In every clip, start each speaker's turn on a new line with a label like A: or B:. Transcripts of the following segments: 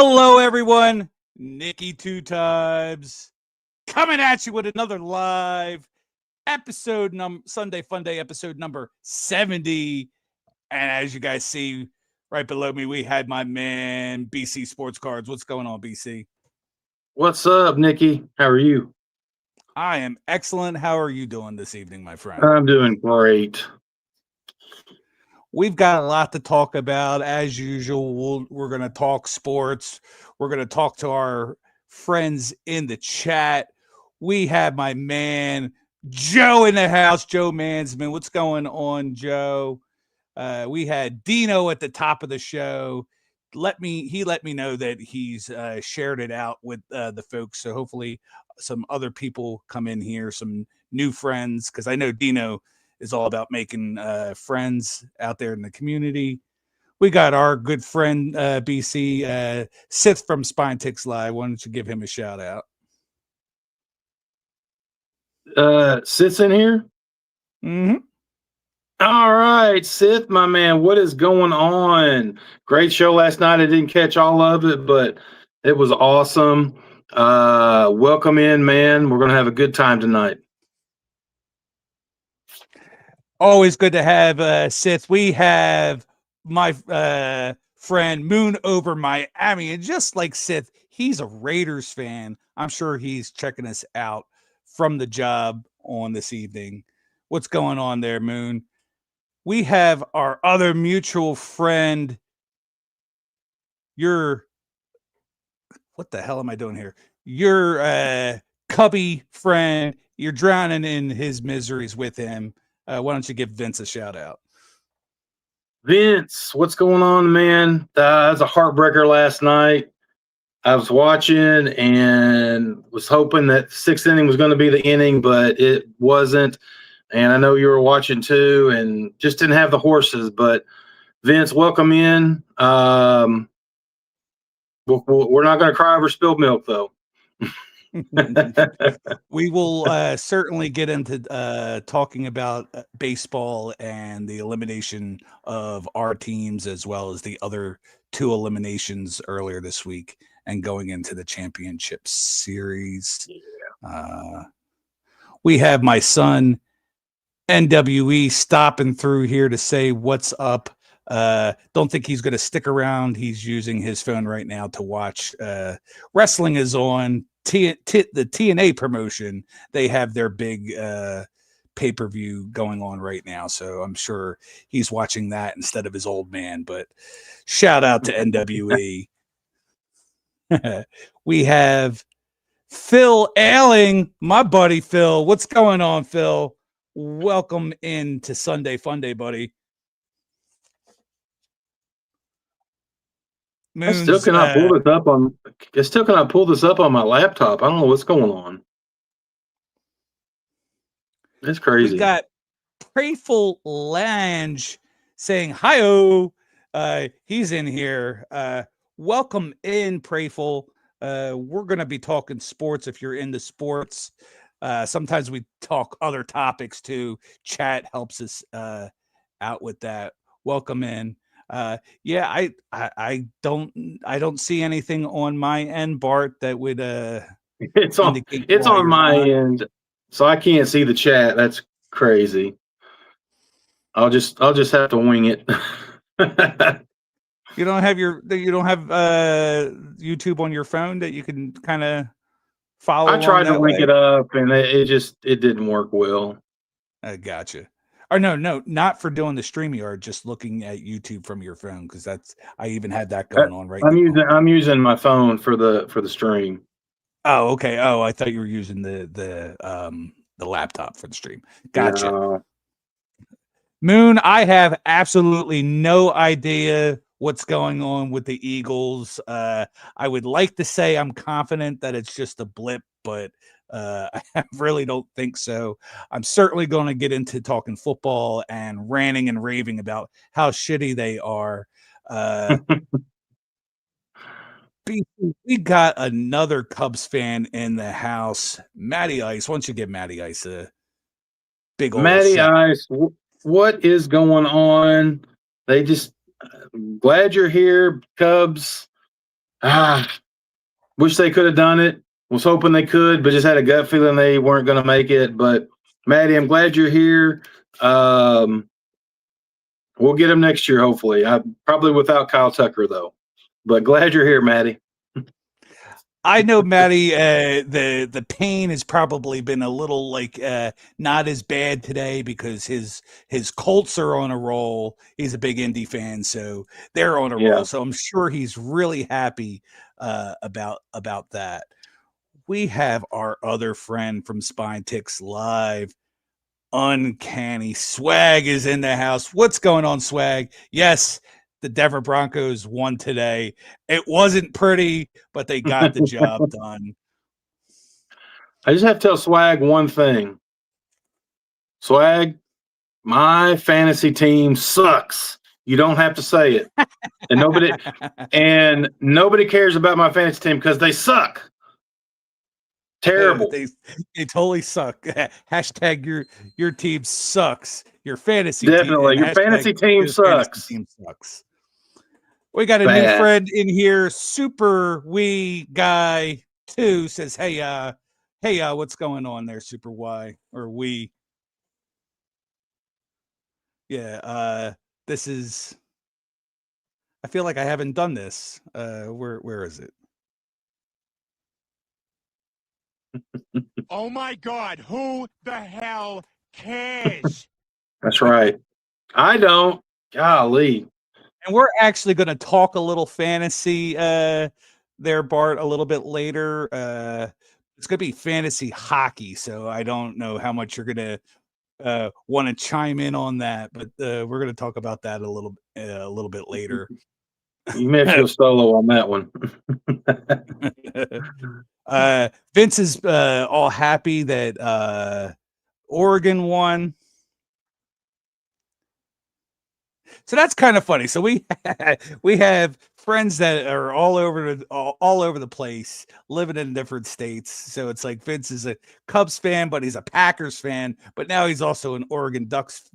A: Hello, everyone. Nikki Two Times coming at you with another live episode, Sunday Funday episode number 70. And as you guys see right below me, we had my man BC Sports Cards. What's going on, BC?
B: What's up, Nikki? How are you?
A: I am excellent. How are you doing this evening, my friend?
B: I'm doing great.
A: We've got a lot to talk about. As usual, we're going to talk sports. We're going to talk to our friends in the chat. We have my man Joe in the house, Joe Mansman. What's going on, Joe? We had Dino at the top of the show. He let me know that he's shared it out with the folks. So hopefully some other people come in here, some new friends, because I know Dino is all about making friends out there in the community. We got our good friend BC Sith from Spine Ticks Live. Why don't you give him a shout out?
B: Sith's in here?
A: Mm-hmm.
B: All right, Sith, my man, what is going on? Great show last night. I didn't catch all of it, but it was awesome. Welcome in, man. We're going to have a good time tonight.
A: Always good to have Sith. We have my friend Moon over Miami, and just like Sith, he's a Raiders fan. I'm sure he's checking us out from the job on this evening. What's going on there, Moon? We have our other mutual friend. What the hell am I doing here? Your cubby friend. You're drowning in his miseries with him. Why don't you give Vince a shout out?
B: Vince, what's going on, man? That was a heartbreaker last night. I was watching and was hoping that sixth inning was going to be the inning, but it wasn't. And I know you were watching too, and just didn't have the horses. But Vince, welcome in. We're not going to cry over spilled milk, though.
A: We will certainly get into talking about baseball and the elimination of our teams, as well as the other two eliminations earlier this week and going into the championship series.
B: Yeah.
A: We have my son NWE stopping through here to say what's up. Don't think he's going to stick around. He's using his phone right now to watch. Wrestling is on. The TNA promotion, they have their big pay-per-view going on right now, so I'm sure he's watching that instead of his old man. But shout out to NWE. We have Phil Ailing, my buddy Phil. What's going on, Phil? Welcome into Sunday Funday, buddy.
B: I still cannot pull this up on my laptop. I don't know what's going on. It's crazy.
A: We got Prayful Lange saying hi-oh. He's in here. Welcome in, Prayful. We're going to be talking sports if you're into sports. Sometimes we talk other topics too. Chat helps us out with that. Welcome in. Yeah, I don't see anything on my end, Bart, that would
B: it's on my end, so I can't see the chat. That's crazy. I'll just have to wing it.
A: You don't have YouTube on your phone that you can kind of follow.
B: I tried to link it up, and it didn't work well.
A: I gotcha. Or no, not for doing the StreamYard, just looking at YouTube from your phone, because I even had that going on right now.
B: I'm using my phone for the stream.
A: Oh, okay. Oh, I thought you were using the laptop for the stream. Gotcha.
B: No.
A: Moon, I have absolutely no idea what's going on with the Eagles. I would like to say I'm confident that it's just a blip, but I really don't think so. I'm certainly going to get into talking football and ranting and raving about how shitty they are. We got another Cubs fan in the house, Matty Ice. Why don't you give Matty Ice a big old
B: Matty
A: shout?
B: Ice, what is going on? Glad you're here, Cubs. Wish they could have done it. Was hoping they could, but just had a gut feeling they weren't going to make it. But Maddie, I'm glad you're here. We'll get him next year, hopefully. Probably without Kyle Tucker, though. But glad you're here, Maddie.
A: I know, Maddie. The pain has probably been a little not as bad today because his Colts are on a roll. He's a big Indy fan, so they're on a roll. So I'm sure he's really happy about that. We have our other friend from Spine Ticks Live, Uncanny Swag, is in the house. What's going on, Swag? Yes, the Denver Broncos won today. It wasn't pretty, but they got the job done.
B: I just have to tell Swag one thing. Swag, my fantasy team sucks. You don't have to say it. And nobody cares about my fantasy team because they suck. Terrible.
A: They totally suck. Hashtag your team sucks. Your fantasy
B: definitely
A: team.
B: Your fantasy team sucks.
A: Team sucks. We got a new friend in here. Super Wee Guy 2 says, hey, what's going on there, Super Y or We? Yeah, this is. I feel like I haven't done this. Where is it?
C: Oh my God, who the hell cares?
B: That's right. I don't. Golly.
A: And we're actually going to talk a little fantasy there, Bart, a little bit later. It's going to be fantasy hockey, so I don't know how much you're going to want to chime in on that, but we're going to talk about that a little bit later.
B: You may have to go solo on that one.
A: Vince is all happy that Oregon won. So that's kind of funny. So we have friends that are all over the place, living in different states. So it's like Vince is a Cubs fan, but he's a Packers fan. But now he's also an Oregon Ducks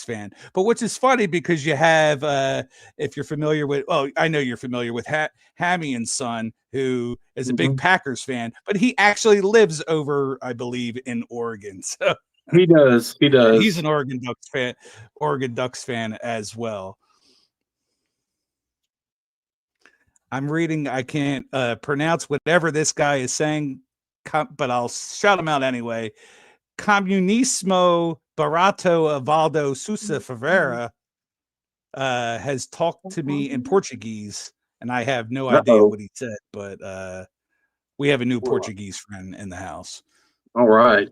A: fan. But which is funny because you have, if you're familiar with, I know you're familiar with Hammy and Son, who is a big Packers fan, but he actually lives over, I believe, in Oregon. So.
B: He does.
A: He's an Oregon Ducks fan as well. I'm reading. I can't pronounce whatever this guy is saying, but I'll shout him out anyway. Comunismo Barato Evaldo Sousa Favera has talked to me in Portuguese, and I have no idea what he said, but we have a new Portuguese friend in the house.
B: All right.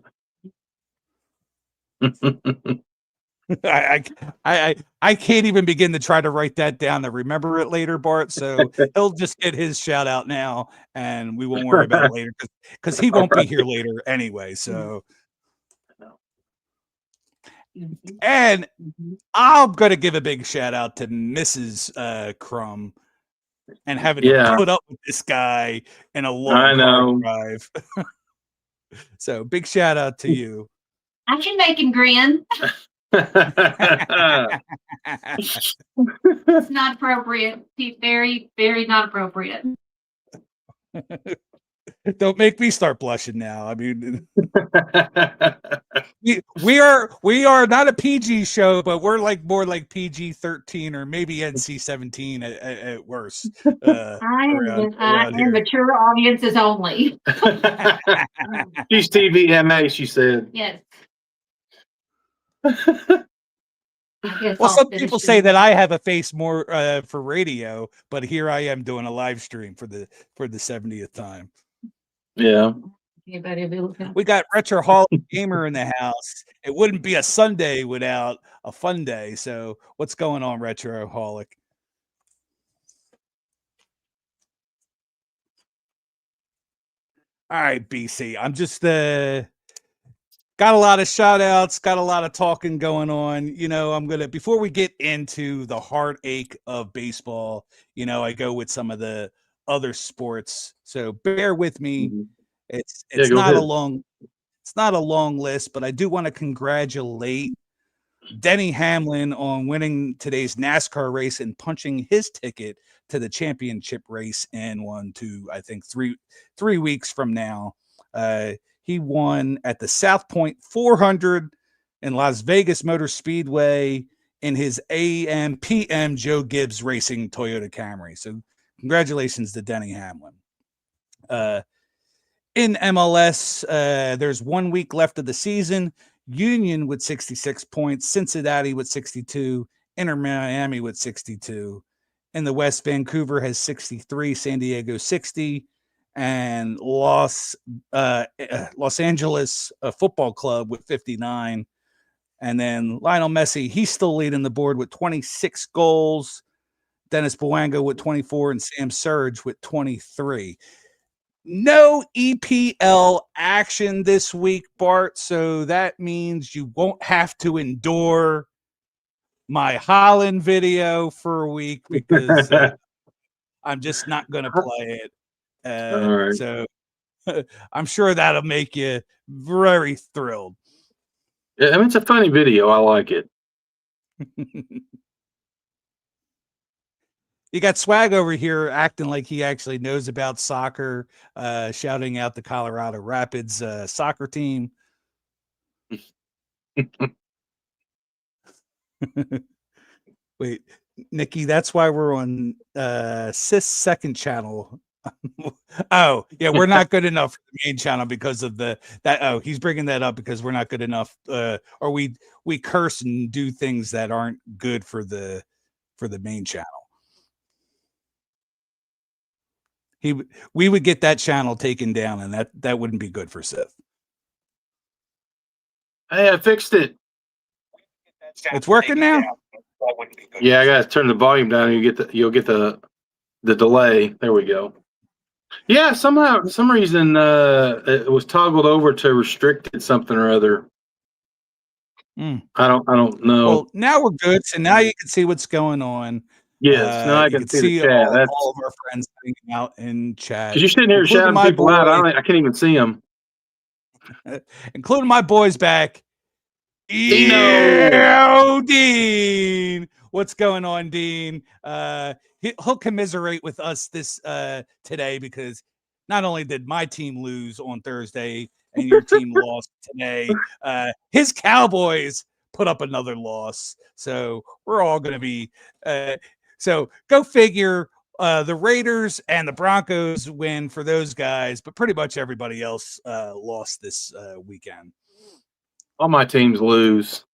A: I can't even begin to try to write that down to remember it later, Bart. So he'll just get his shout out now, and we won't worry about it later because he won't be here later anyway. So, and I'm gonna give a big shout out to Mrs. Crumb and having to put up with this guy in a long car drive. So big shout out to you.
D: I can make him grin. It's not appropriate. Very, very not appropriate.
A: Don't make me start blushing now. I mean, we are not a PG show, but we're more like PG-13 or maybe NC-17 at worst.
D: I am mature audiences only.
B: She's TVMA, she said.
D: Yes.
A: Well, some people say that I have a face more for radio, but here I am doing a live stream for the 70th time.
B: Yeah.
A: We got Retro Hall Gamer in the house. It wouldn't be a Sunday without a Funday. So what's going on, Retroholic? All right, BC. I'm just got a lot of shout outs, got a lot of talking going on. I'm gonna, before we get into the heartache of baseball, I go with some of the other sports. So bear with me. It's not a long list, but I do want to congratulate Denny Hamlin on winning today's NASCAR race and punching his ticket to the championship race in 3 weeks from now. He won at the South Point 400 in Las Vegas Motor Speedway in his AM/PM Joe Gibbs Racing Toyota Camry. So congratulations to Denny Hamlin. In MLS, there's 1 week left of the season. Union with 66 points, Cincinnati with 62, Inter Miami with 62. In the West, Vancouver has 63, San Diego 60, and Los Angeles Football Club with 59. And then Lionel Messi, he's still leading the board with 26 goals. Dennis Bouanga with 24 and Sam Surge with 23. No EPL action this week, Bart, so that means you won't have to endure my Holland video for a week because I'm just not going to play it.
B: Right.
A: So I'm sure that'll make you very thrilled.
B: Yeah, I mean, it's a funny video. I like it.
A: You got Swag over here acting like he actually knows about soccer, shouting out the Colorado Rapids soccer team. Wait, Nikki, that's why we're on Sith's second channel. Oh, yeah, we're not good enough for the main channel because of he's bringing that up because we're not good enough, or we curse and do things that aren't good for the main channel. We would get that channel taken down, and that wouldn't be good for Sith.
B: Hey, I fixed it.
A: It's working now.
B: Yeah, I gotta turn the volume down. You'll get the delay. There we go. Yeah, somehow, for some reason, it was toggled over to restricted something or other. I don't know.
A: Well, now we're good. So now you can see what's going on.
B: Yes, now I can see the chat.
A: All of our friends hanging out in chat.
B: Because you're sitting here shouting people out. I can't even see them.
A: Including my boys back.
B: Dino!
A: Dean. What's going on, Dean? He'll commiserate with us this today because not only did my team lose on Thursday and your team lost today, his Cowboys put up another loss. So we're all going to be so go figure. The Raiders and the Broncos win for those guys, but pretty much everybody else lost this weekend.
B: All my teams lose.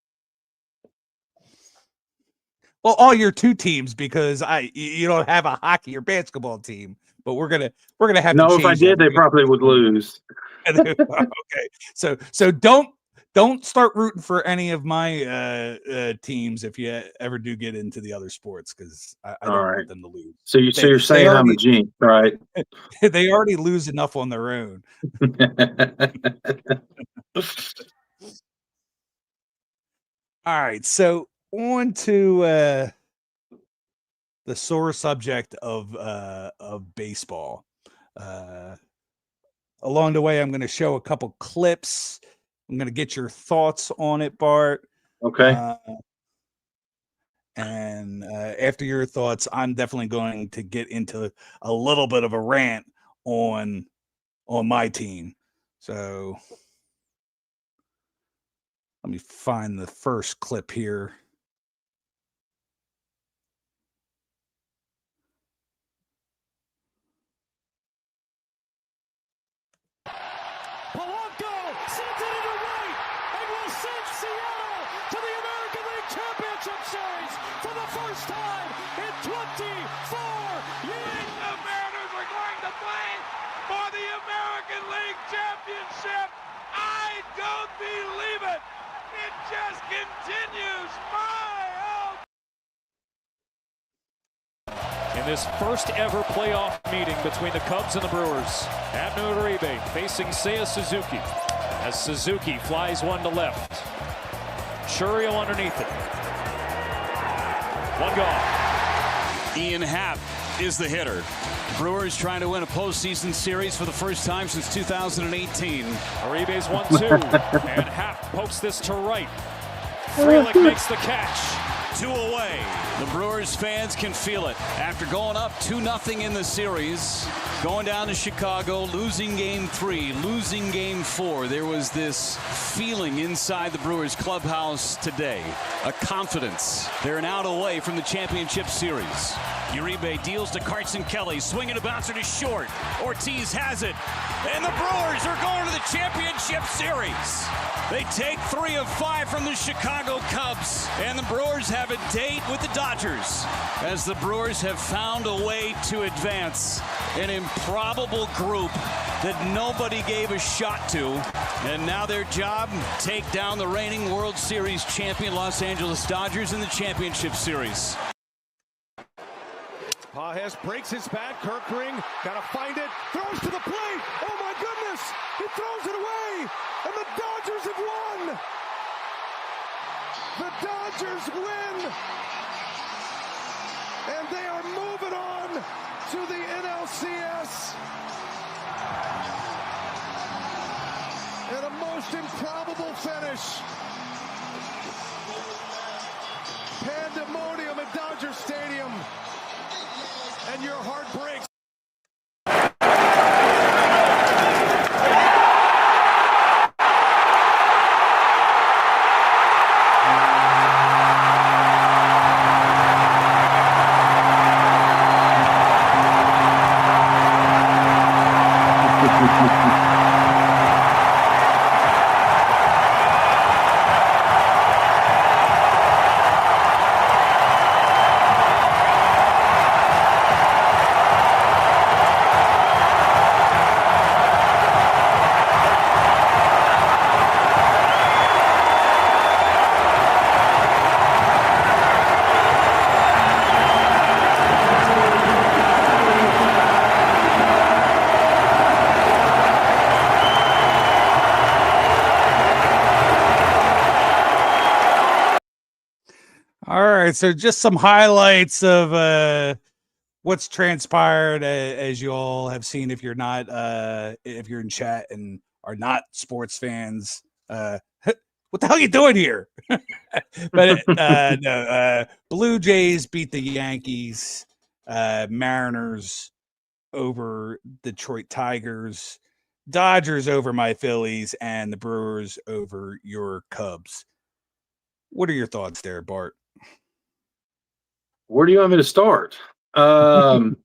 A: Well, all your two teams because you don't have a hockey or basketball team, but we're gonna have.
B: No,
A: to
B: if I did, they probably would lose.
A: Okay, so don't start rooting for any of my teams if you ever do get into the other sports because I don't want them to lose.
B: So you're saying I'm a jinx, right?
A: They already lose enough on their own. All right, so on to the sore subject of baseball. Along the way, I'm going to show a couple clips. I'm going to get your thoughts on it, Bart.
B: Okay.
A: And after your thoughts, I'm definitely going to get into a little bit of a rant on my team. So let me find the first clip here.
C: Just continues. In this first ever playoff meeting between the Cubs and the Brewers, Abner Uribe facing Seiya Suzuki as Suzuki flies one to left. Churio underneath it. One gone.
E: Ian Happ is the hitter. Brewers trying to win a postseason series for the first time since 2018.
C: Uribe's 1-2, and Happ pokes this to right. Frelick makes the catch.
E: 2 away. The Brewers fans can feel it. After going up 2-0 in the series, going down to Chicago, losing game 3, losing game 4, there was this feeling inside the Brewers clubhouse today. A confidence. They're an out away from the championship series. Uribe deals to Carson Kelly, swinging a bouncer to short. Ortiz has it, and the Brewers are going to the championship series. They take 3 of 5 from the Chicago Cubs, and the Brewers have a date with the Dodgers, as the Brewers have found a way to advance an improbable group that nobody gave a shot to, and now their job, take down the reigning World Series champion Los Angeles Dodgers in the championship series.
F: Pages breaks his bat. Kirkring got to find it. Throws to the plate. Oh, my goodness. He throws it away. And the Dodgers have won. The Dodgers win. And they are moving on to the NLCS. And a most improbable finish. Pandemonium at Dodger Stadium. And your heart breaks.
A: All right, so just some highlights of what's transpired, as you all have seen. If you're not, if you're in chat and are not sports fans, what the hell are you doing here? But no, Blue Jays beat the Yankees, Mariners over Detroit Tigers, Dodgers over my Phillies, and the Brewers over your Cubs. What are your thoughts there, Bart?
B: Where do you want me to start?
A: You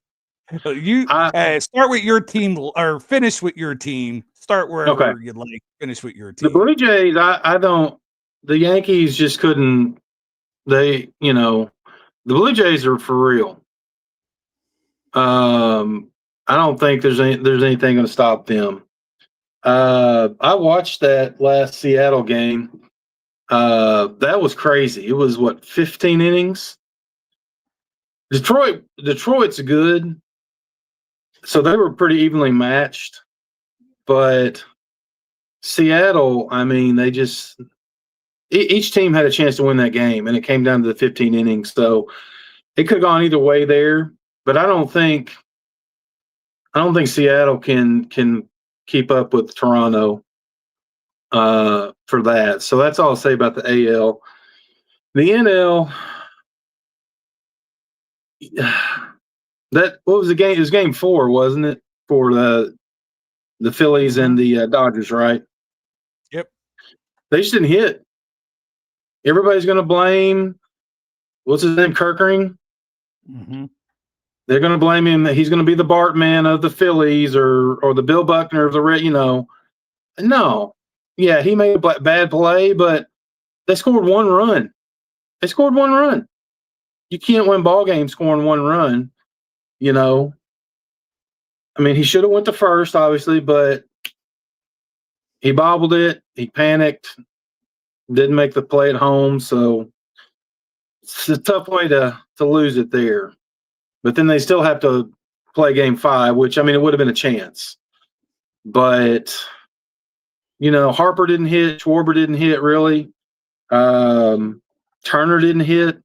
A: start with your team or finish with your team. Start wherever you'd like. Finish with your team.
B: The Blue Jays, I don't. The Yankees just couldn't. The Blue Jays are for real. I don't think there's anything going to stop them. I watched that last Seattle game. That was crazy. It was 15 innings. Detroit's good, so they were pretty evenly matched. But Seattle, I mean, they just each team had a chance to win that game, and it came down to the 15 innings. So it could have gone either way there. But I don't think Seattle can keep up with Toronto for that. So that's all I'll say about the AL. The NL. What was the game? It was game 4, wasn't it? For the Phillies and the Dodgers, right?
A: Yep.
B: They just didn't hit. Everybody's going to blame, what's his name, Kirkring?
A: Mm-hmm.
B: They're going to blame him that he's going to be the Bartman of the Phillies or the Bill Buckner of the Red. No. Yeah, he made a bad play, but they scored 1 run. You can't win ball games scoring 1 run, I mean, he should have went to first, obviously, but he bobbled it. He panicked, didn't make the play at home. So it's a tough way to lose it there. But then they still have to play game 5, which, I mean, it would have been a chance. But, Harper didn't hit. Schwarber didn't hit, really. Turner didn't hit.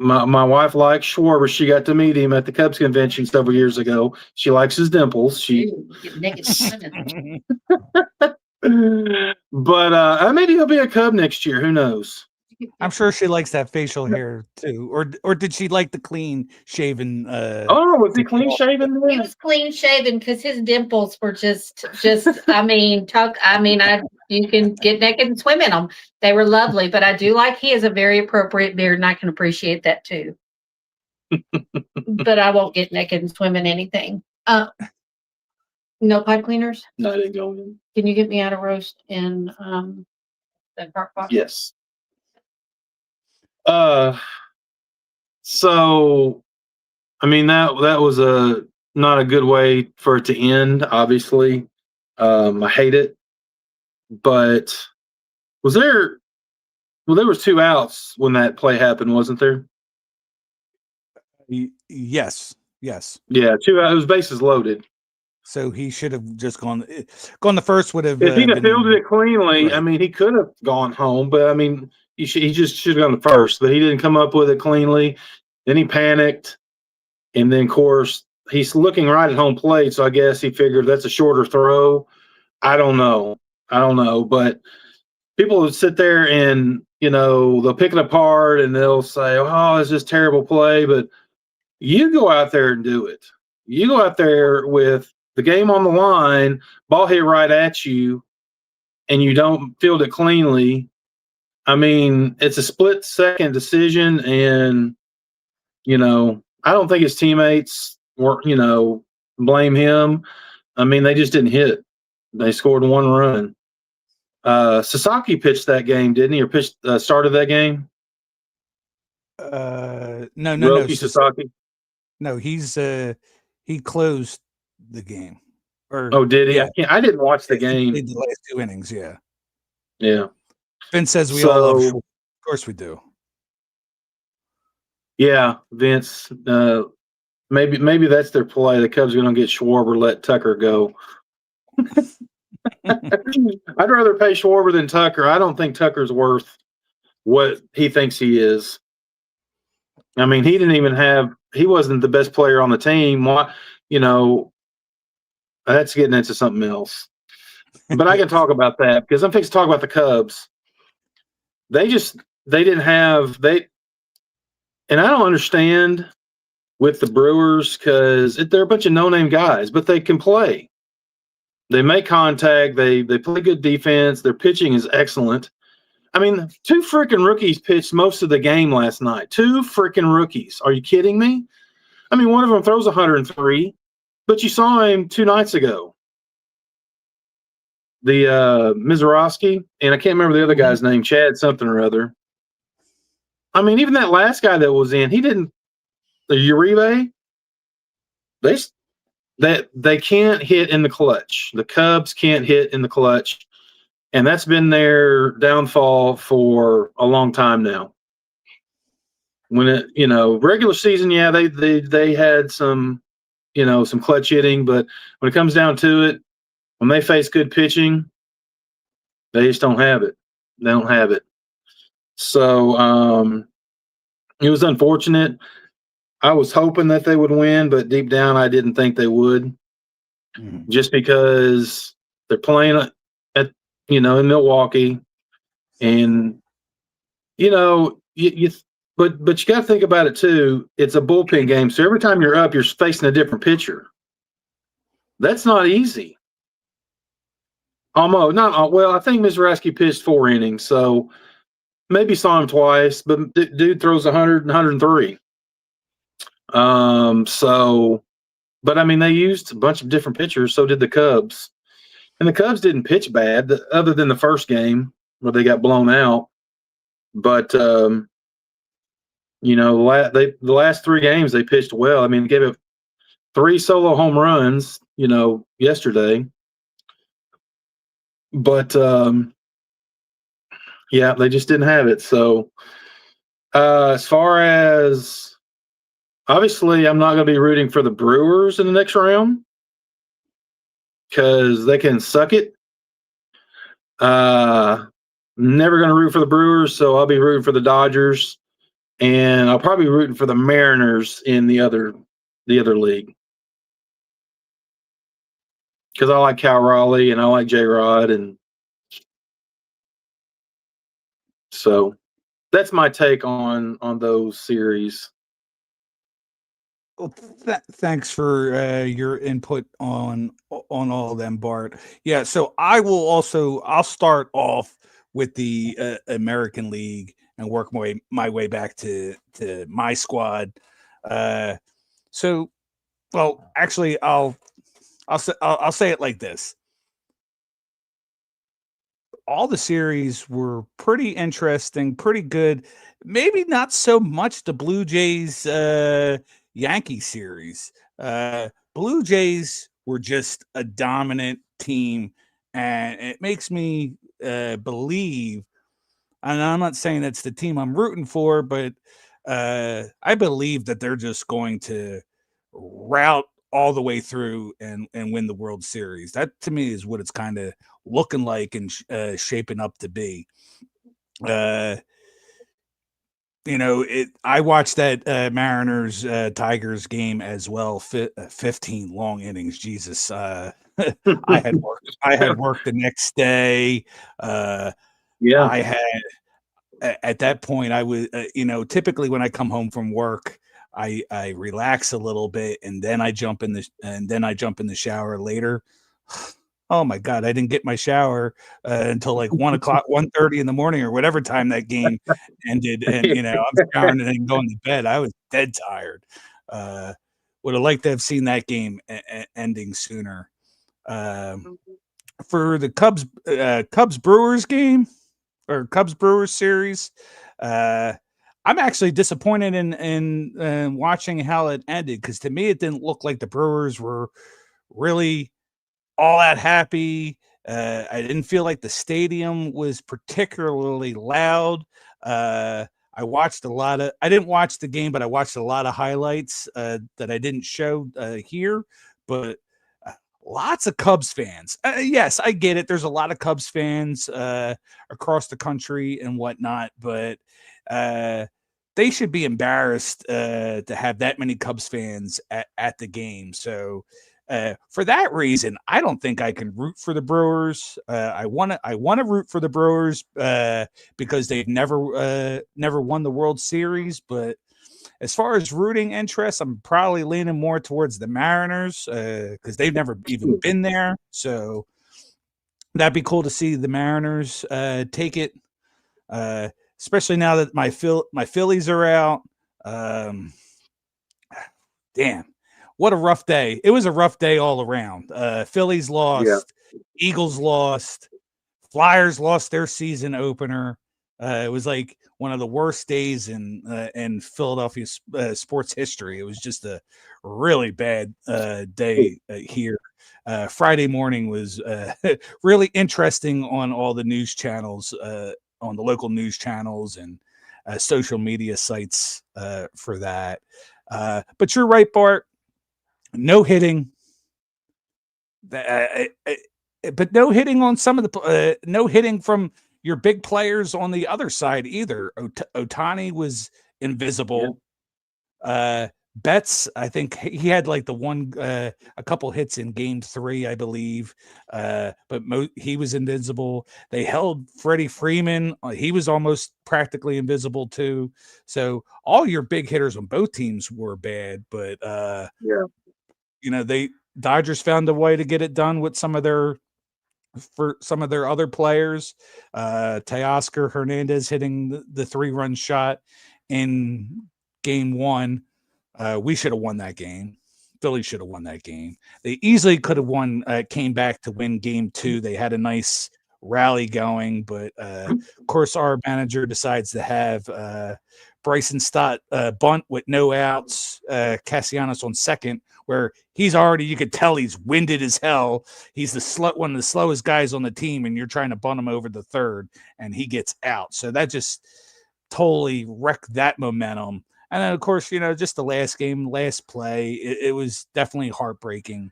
B: My wife likes Schwarber. She got to meet him at the Cubs convention several years ago. She likes his dimples. But maybe he'll be a Cub next year. Who knows?
A: I'm sure she likes that facial hair too, or did she like the clean shaven?
B: Oh, was he clean shaven?
G: He was clean shaven because his dimples were just. I mean, you can get naked and swim in them. They were lovely, but I do like he has a very appropriate beard, and I can appreciate that too. But I won't get naked and swim in anything. No pipe cleaners.
B: No, I didn't go in.
G: Can you get me out a roast in the crock pot?
B: Yes. So, I mean that was not a good way for it to end. Obviously, I hate it. But was there? Well, there was 2 outs when that play happened, wasn't there?
A: Yes.
B: Yeah, 2 outs. It was bases loaded.
A: So he should have just gone. The first would have.
B: If he'd have fielded it cleanly,
A: right.
B: I mean, he could have gone home. But I mean, he just should have gone the first. But he didn't come up with it cleanly. Then he panicked, and then of course he's looking right at home plate. So I guess he figured that's a shorter throw. I don't know, but people would sit there and they'll pick it apart and they'll say, "Oh, it's just terrible play." But you go out there and do it. You go out there with the game on the line, ball hit right at you, and you don't field it cleanly. I mean, it's a split-second decision, and I don't think his teammates were, blame him. I mean, they just didn't hit. They scored 1 run. Sasaki pitched that game, didn't he? Or started that game?
A: No.
B: Roki Sasaki.
A: No, he closed the game.
B: Oh, did he?
A: Yeah.
B: I didn't watch the game.
A: He played the last 2 innings. Yeah.
B: Yeah.
A: Vince says we all love. Of course we do.
B: Yeah, Vince. Maybe that's their play. The Cubs are going to get Schwarber, let Tucker go. I'd rather pay Schwarber than Tucker. I don't think Tucker's worth what he thinks he is. I mean, he wasn't the best player on the team. That's getting into something else. But I can talk about that because I'm fixing to talk about the Cubs. They didn't have and I don't understand with the Brewers because they're a bunch of no-name guys, but they can play. They make contact. They play good defense. Their pitching is excellent. I mean, 2 freaking rookies pitched most of the game last night. 2 freaking rookies. Are you kidding me? I mean, one of them throws 103, but you saw him 2 nights ago. The Mizorowski, and I can't remember the other guy's name, Chad something or other. I mean, even that last guy that was in, he didn't. The Uribe, they can't hit in the clutch. The Cubs can't hit in the clutch, and that's been their downfall for a long time now. When regular season, yeah, they had some, some clutch hitting, but when it comes down to it, when they face good pitching, they just don't have it. They don't have it. So it was unfortunate. I was hoping that they would win, but deep down, I didn't think they would. Mm-hmm. Just because they're playing at in Milwaukee, and but you got to think about it too. It's a bullpen game, so every time you're up, you're facing a different pitcher. That's not easy. Almost not well. I think Mizorowski pitched 4 innings, so maybe saw him twice. But dude throws 100 and 103. But I mean, they used a bunch of different pitchers. So did the Cubs, and the Cubs didn't pitch bad, other than the first game where they got blown out. But the last 3 games they pitched well. I mean, they gave up 3 solo home runs, yesterday. But yeah, they just didn't have it. So as far as obviously, I'm not going to be rooting for the Brewers in the next round because they can suck it. Never going to root for the Brewers, so I'll be rooting for the Dodgers, and I'll probably be rooting for the Mariners in the other league because I like Cal Raleigh and I like J-Rod, and so that's my take on those series.
A: Well, thanks for your input on all of them, Bart. Yeah, so I'll start off with the American League and work my way back to my squad. Uh, so, well, actually, I'll say it like this: all the series were pretty interesting, pretty good. Maybe not so much the Blue Jays Yankee series. Blue Jays were just a dominant team, and it makes me believe. And I'm not saying that's the team I'm rooting for, but I believe that they're just going to route all the way through and win the World Series. That to me is what it's kind of looking like and shaping up to be. Uh, I watched that Mariners Tigers game as well. 15 long innings. Jesus. I had work. I had work the next day.
B: Yeah.
A: I had at that point I was typically when I come home from work I relax a little bit and then I jump in the shower later. Oh my god, I didn't get my shower until like 1:00, 1:30 in the morning or whatever time that game ended, and I'm showering and then going to bed. I was dead tired. Would have liked to have seen that game ending sooner. For the Cubs Brewers game or Cubs Brewers series. I'm actually disappointed in watching how it ended because to me it didn't look like the Brewers were really all that happy. I didn't feel like the stadium was particularly loud. I watched I didn't watch the game, but I watched a lot of highlights that I didn't show here. But lots of Cubs fans. Yes, I get it. There's a lot of Cubs fans across the country and whatnot, but they should be embarrassed to have that many Cubs fans at the game. So for that reason, I don't think I can root for the Brewers. I want to root for the Brewers because they've never won the World Series, but as far as rooting interest, I'm probably leaning more towards the Mariners because they've never even been there. So that'd be cool to see the Mariners take it, especially now that my Phillies are out. Damn, what a rough day! It was a rough day all around. Phillies lost, Eagles lost, Flyers lost their season opener. It was like one of the worst days in Philadelphia sports history. It was just a really bad day here. Friday morning was really interesting on all the news channels, on the local news channels and social media sites for that. But you're right, Bart. No hitting. But no hitting on some of the no hitting from your big players on the other side either. Ohtani was invisible. Betts, I think he had like a couple hits in game 3, I believe. But he was invisible. They held Freddie Freeman. He was almost practically invisible too. So all your big hitters on both teams were bad, but Dodgers found a way to get it done with some of their other players. Teoscar Hernandez hitting the 3-run shot in game 1. We should have won that game. Philly should have won that game. They easily could have won, came back to win game 2. They had a nice rally going, but of course our manager decides to have Bryson Stott bunt with no outs, Castellanos on second, where he's already, you could tell he's winded as hell. He's one of the slowest guys on the team, and you're trying to bunt him over the third, and he gets out. So that just totally wrecked that momentum. And then, of course, just the last game, last play, it was definitely heartbreaking.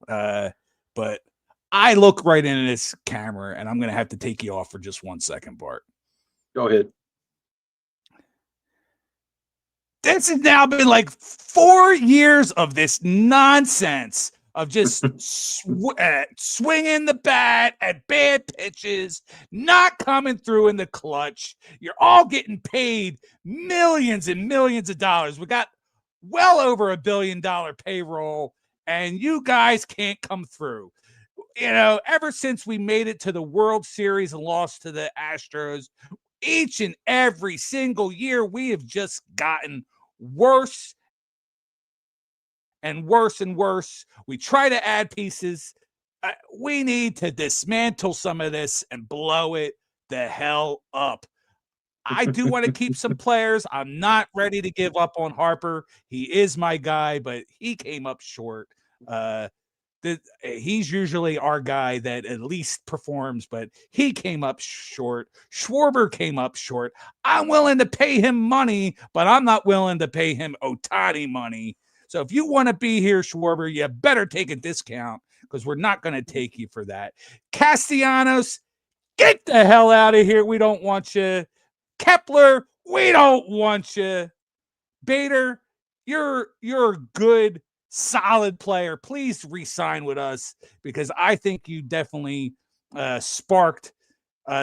A: But I look right into this camera, and I'm going to have to take you off for just 1 second, Bart.
B: Go ahead.
A: This has now been like 4 years of this nonsense of just swinging the bat at bad pitches, not coming through in the clutch. You're all getting paid millions and millions of dollars. We got well over $1 billion payroll, and you guys can't come through. Ever since we made it to the World Series and lost to the Astros, each and every single year, we have just gotten worse and worse and worse. We try to add pieces. We need to dismantle some of this and blow it the hell up. I do want to keep some players. I'm not ready to give up on Harper. He is my guy, but he came up short. He's usually our guy that at least performs, but he came up short. Schwarber came up short. I'm willing to pay him money, but I'm not willing to pay him Ohtani money. So if you want to be here, Schwarber, you better take a discount because we're not going to take you for that. Castellanos, get the hell out of here. We don't want you. Kepler, we don't want you. Bader, you're a good, solid player. Please re-sign with us because I think you definitely sparked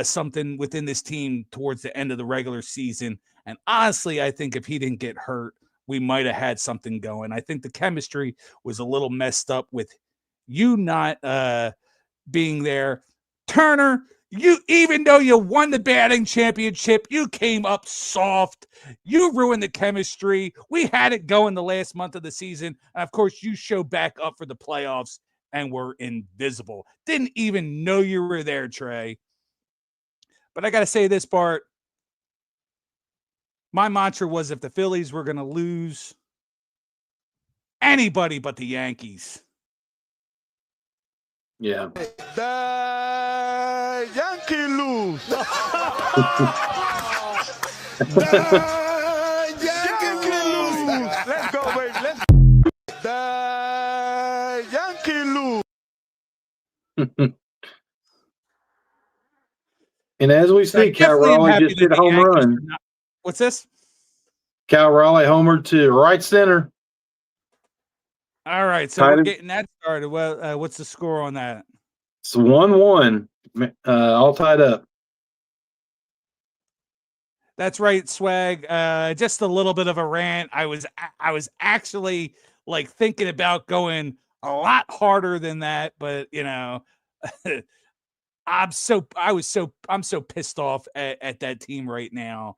A: something within this team towards the end of the regular season. And honestly, I think if he didn't get hurt, we might have had something going. I think the chemistry was a little messed up with you not being there. Turner, even though you won the batting championship, you came up soft. You ruined the chemistry. We had it going the last month of the season. And of course, you showed back up for the playoffs and were invisible. Didn't even know you were there, Trey. But I got to say this, Bart. My mantra was if the Phillies were going to lose, anybody but the Yankees.
B: Yeah.
F: The Yankee lose. The Yankee lose. Let's go, baby. The Yankee lose.
B: And as we see, Cal Raleigh just hit a home run.
A: What's this?
B: Cal Raleigh homered to right center.
A: All right, so we're getting that started. Well, what's the score on that?
B: It's 1-1, all tied up.
A: That's right, Swag. Just a little bit of a rant. I was actually like thinking about going a lot harder than that, but I'm so pissed off at that team right now.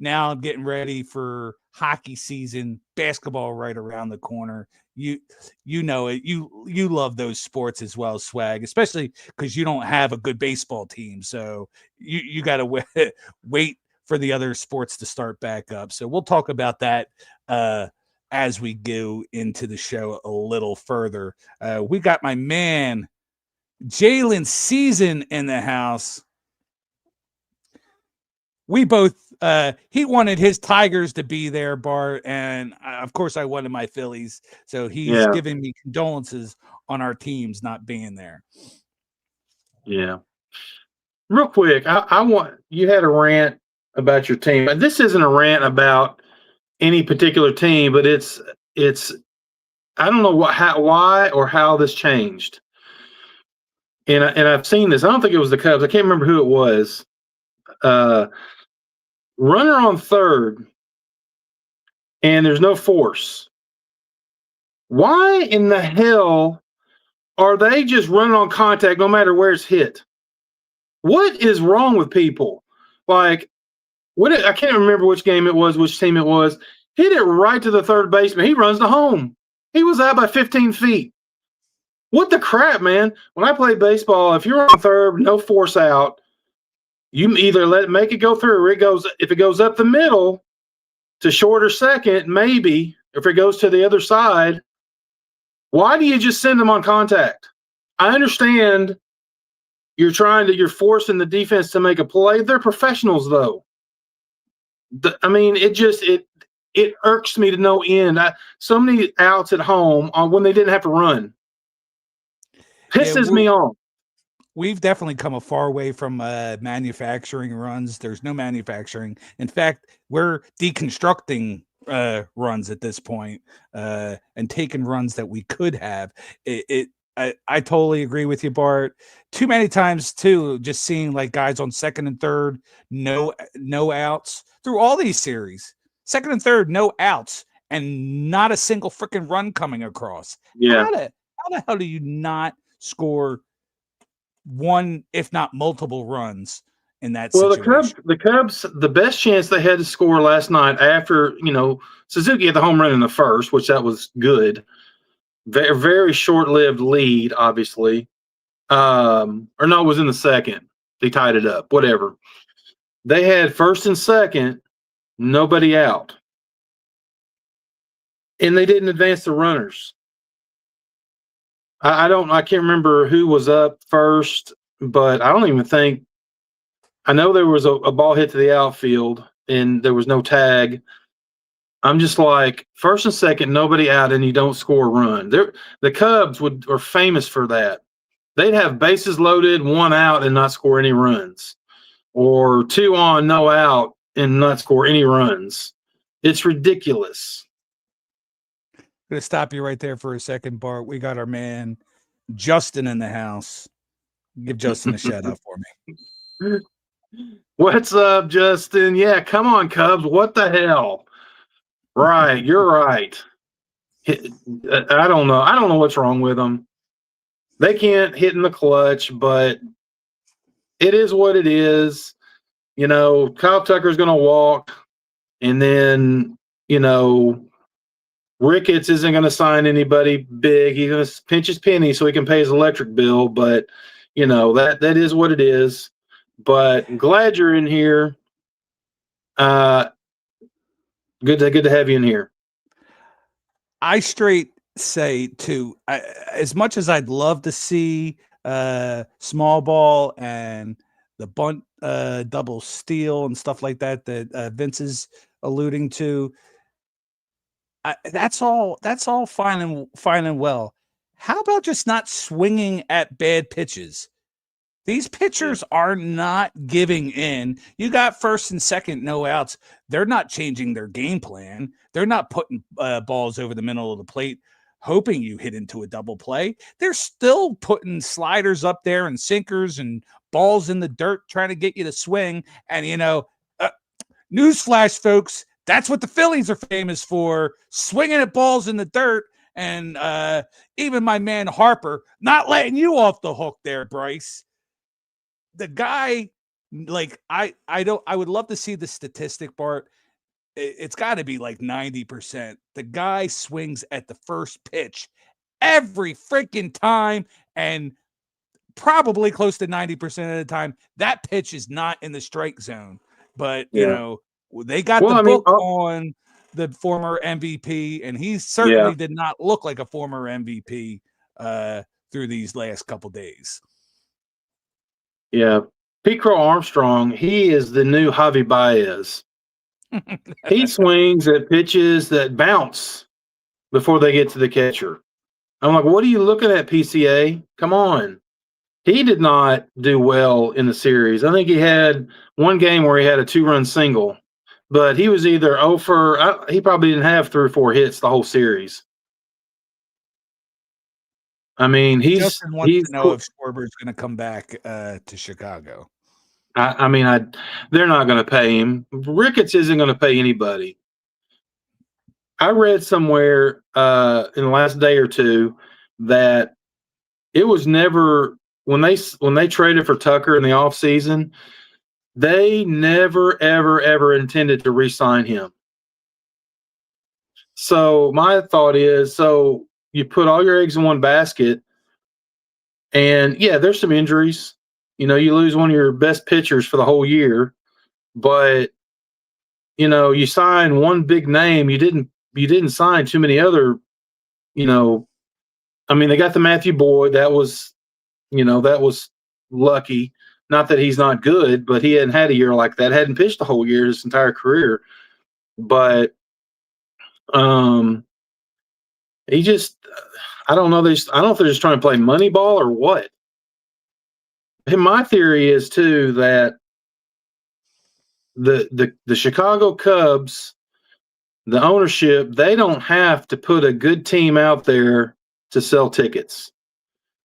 A: I'm getting ready for hockey season, basketball right around the corner. You know it. You love those sports as well, Swag, especially because you don't have a good baseball team. So you got to wait for the other sports to start back up. So we'll talk about that as we go into the show a little further. We got my man Jalen Season in the house. We both he wanted his Tigers to be there, Bart, and of course I wanted my Phillies. So he's giving me condolences on our teams not being there.
B: Yeah. Real quick, I want you had a rant about your team. This isn't a rant about any particular team, but it's I don't know why or how this changed. And I've seen this. I don't think it was the Cubs. I can't remember who it was. Runner on third, and there's no force. Why in the hell are they just running on contact no matter where it's hit? What is wrong with people? Like, I can't remember which game it was, which team it was. Hit it right to the third baseman. He runs to home. He was out by 15 feet. What the crap, man? When I play baseball, if you're on third, no force out, you either make it go through, or if it goes up the middle to short or second, maybe. If it goes to the other side, why do you just send them on contact? I understand you're forcing the defense to make a play. They're professionals, though. It irks me to no end. So many outs at home when they didn't have to run. Pisses me off.
A: We've definitely come a far way from manufacturing runs. There's no manufacturing. In fact, we're deconstructing runs at this point, and taking runs that we could have. I totally agree with you, Bart. Too many times too, just seeing like guys on second and third, no outs through all these series. Second and third, no outs, and not a single freaking run coming across.
B: Yeah.
A: How the hell do you not score one, if not multiple runs in that
B: Well,
A: situation?
B: the Cubs, the best chance they had to score last night after, Suzuki had the home run in the first, which that was good. Very, very short-lived lead, obviously. Or no, it was in the second. They tied it up, whatever. They had first and second, nobody out. And they didn't advance the runners. I can't remember who was up first, but I don't even think, I know there was a ball hit to the outfield and there was no tag. I'm just like, first and second, nobody out, and you don't score a run. The Cubs are famous for that. They'd have bases loaded, one out, and not score any runs, or two on, no out, and not score any runs. It's ridiculous.
A: I'm gonna stop you right there for a second, Bart. We got our man Justin in the house. Give Justin a shout out for me.
B: What's up, Justin? Yeah, come on, Cubs. What the hell? Right, you're right. I don't know. I don't know what's wrong with them. They can't hit in the clutch, but it is what it is. Kyle Tucker's going to walk, and then, Ricketts isn't going to sign anybody big. He's going to pinch his penny so he can pay his electric bill, but, that is what it is. But I'm glad you're in here. Good to have you in here.
A: I straight say too, as much as I'd love to see small ball and the bunt double steal and stuff like that Vince is alluding to, that's all fine and well. How about just not swinging at bad pitches? These pitchers are not giving in. You got first and second, no outs. They're not changing their game plan. They're not putting balls over the middle of the plate, hoping you hit into a double play. They're still putting sliders up there and sinkers and balls in the dirt, trying to get you to swing. And, newsflash, folks, that's what the Phillies are famous for, swinging at balls in the dirt. And even my man Harper not letting you off the hook there, Bryce. The guy, like, I would love to see the statistic, Bart. It's got to be like 90%. The guy swings at the first pitch every freaking time, and probably close to 90% of the time, that pitch is not in the strike zone. But, they got the book on the former MVP, and he certainly did not look like a former MVP through these last couple days.
B: Yeah. Pete Crow Armstrong, he is the new Javi Baez. He swings at pitches that bounce before they get to the catcher. I'm like, what are you looking at, PCA? Come on. He did not do well in the series. I think he had one game where he had a 2-run single, but he was either he probably didn't have 3 or 4 hits the whole series. I mean,
A: Justin wants to know if Schwarber's going to come back to Chicago.
B: They're not going to pay him. Ricketts isn't going to pay anybody. I read somewhere in the last day or two that it was never, when they traded for Tucker in the offseason, they never, ever, ever intended to re-sign him. So my thought is, you put all your eggs in one basket, and there's some injuries. You lose one of your best pitchers for the whole year, but you sign one big name. You didn't sign too many other. They got the Matthew Boyd. That was lucky. Not that he's not good, but he hadn't had a year like that. Hadn't pitched the whole year his entire career, but he just. I don't know. I don't know if they're just trying to play money ball or what. And my theory is too that the Chicago Cubs the ownership, they don't have to put a good team out there to sell tickets.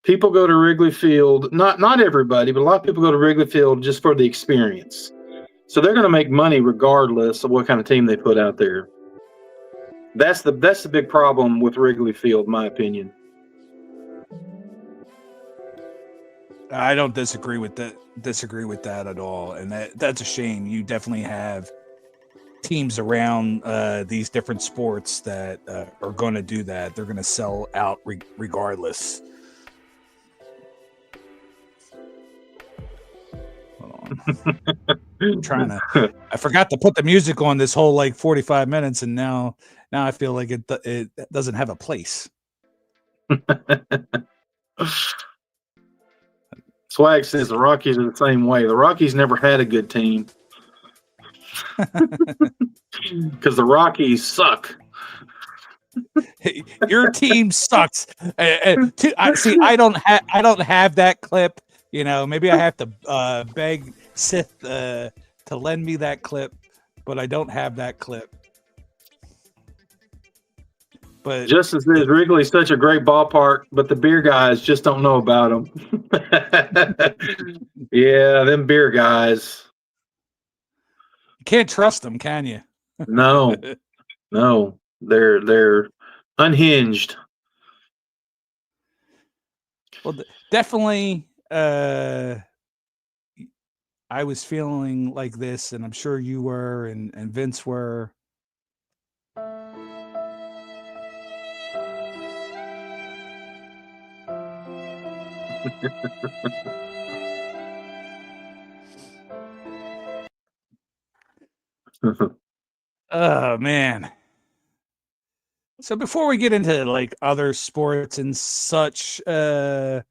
B: People go to Wrigley Field, not everybody, but a lot of people go to Wrigley Field just for the experience. So they're going to make money regardless of what kind of team they put out there. That's the big problem with Wrigley Field, in my opinion.
A: I don't disagree with that at all, and that's a shame. You definitely have teams around these different sports that are going to do that. They're going to sell out regardless. Hold on. I forgot to put the music on this whole 45 minutes, and now I feel like it doesn't have a place.
B: Swag says the Rockies are the same way. The Rockies never had a good team because the Rockies suck.
A: Your team sucks. I don't have that clip. Maybe I have to beg Sith to lend me that clip, but I don't have that clip. But
B: Justin says Wrigley's such a great ballpark, but the beer guys just don't know about them. Yeah, them beer guys.
A: You can't trust them, can you?
B: No, they're unhinged.
A: Well, definitely. I was feeling like this, and I'm sure you were, and Vince were. Oh man. So before we get into other sports and such, Bart,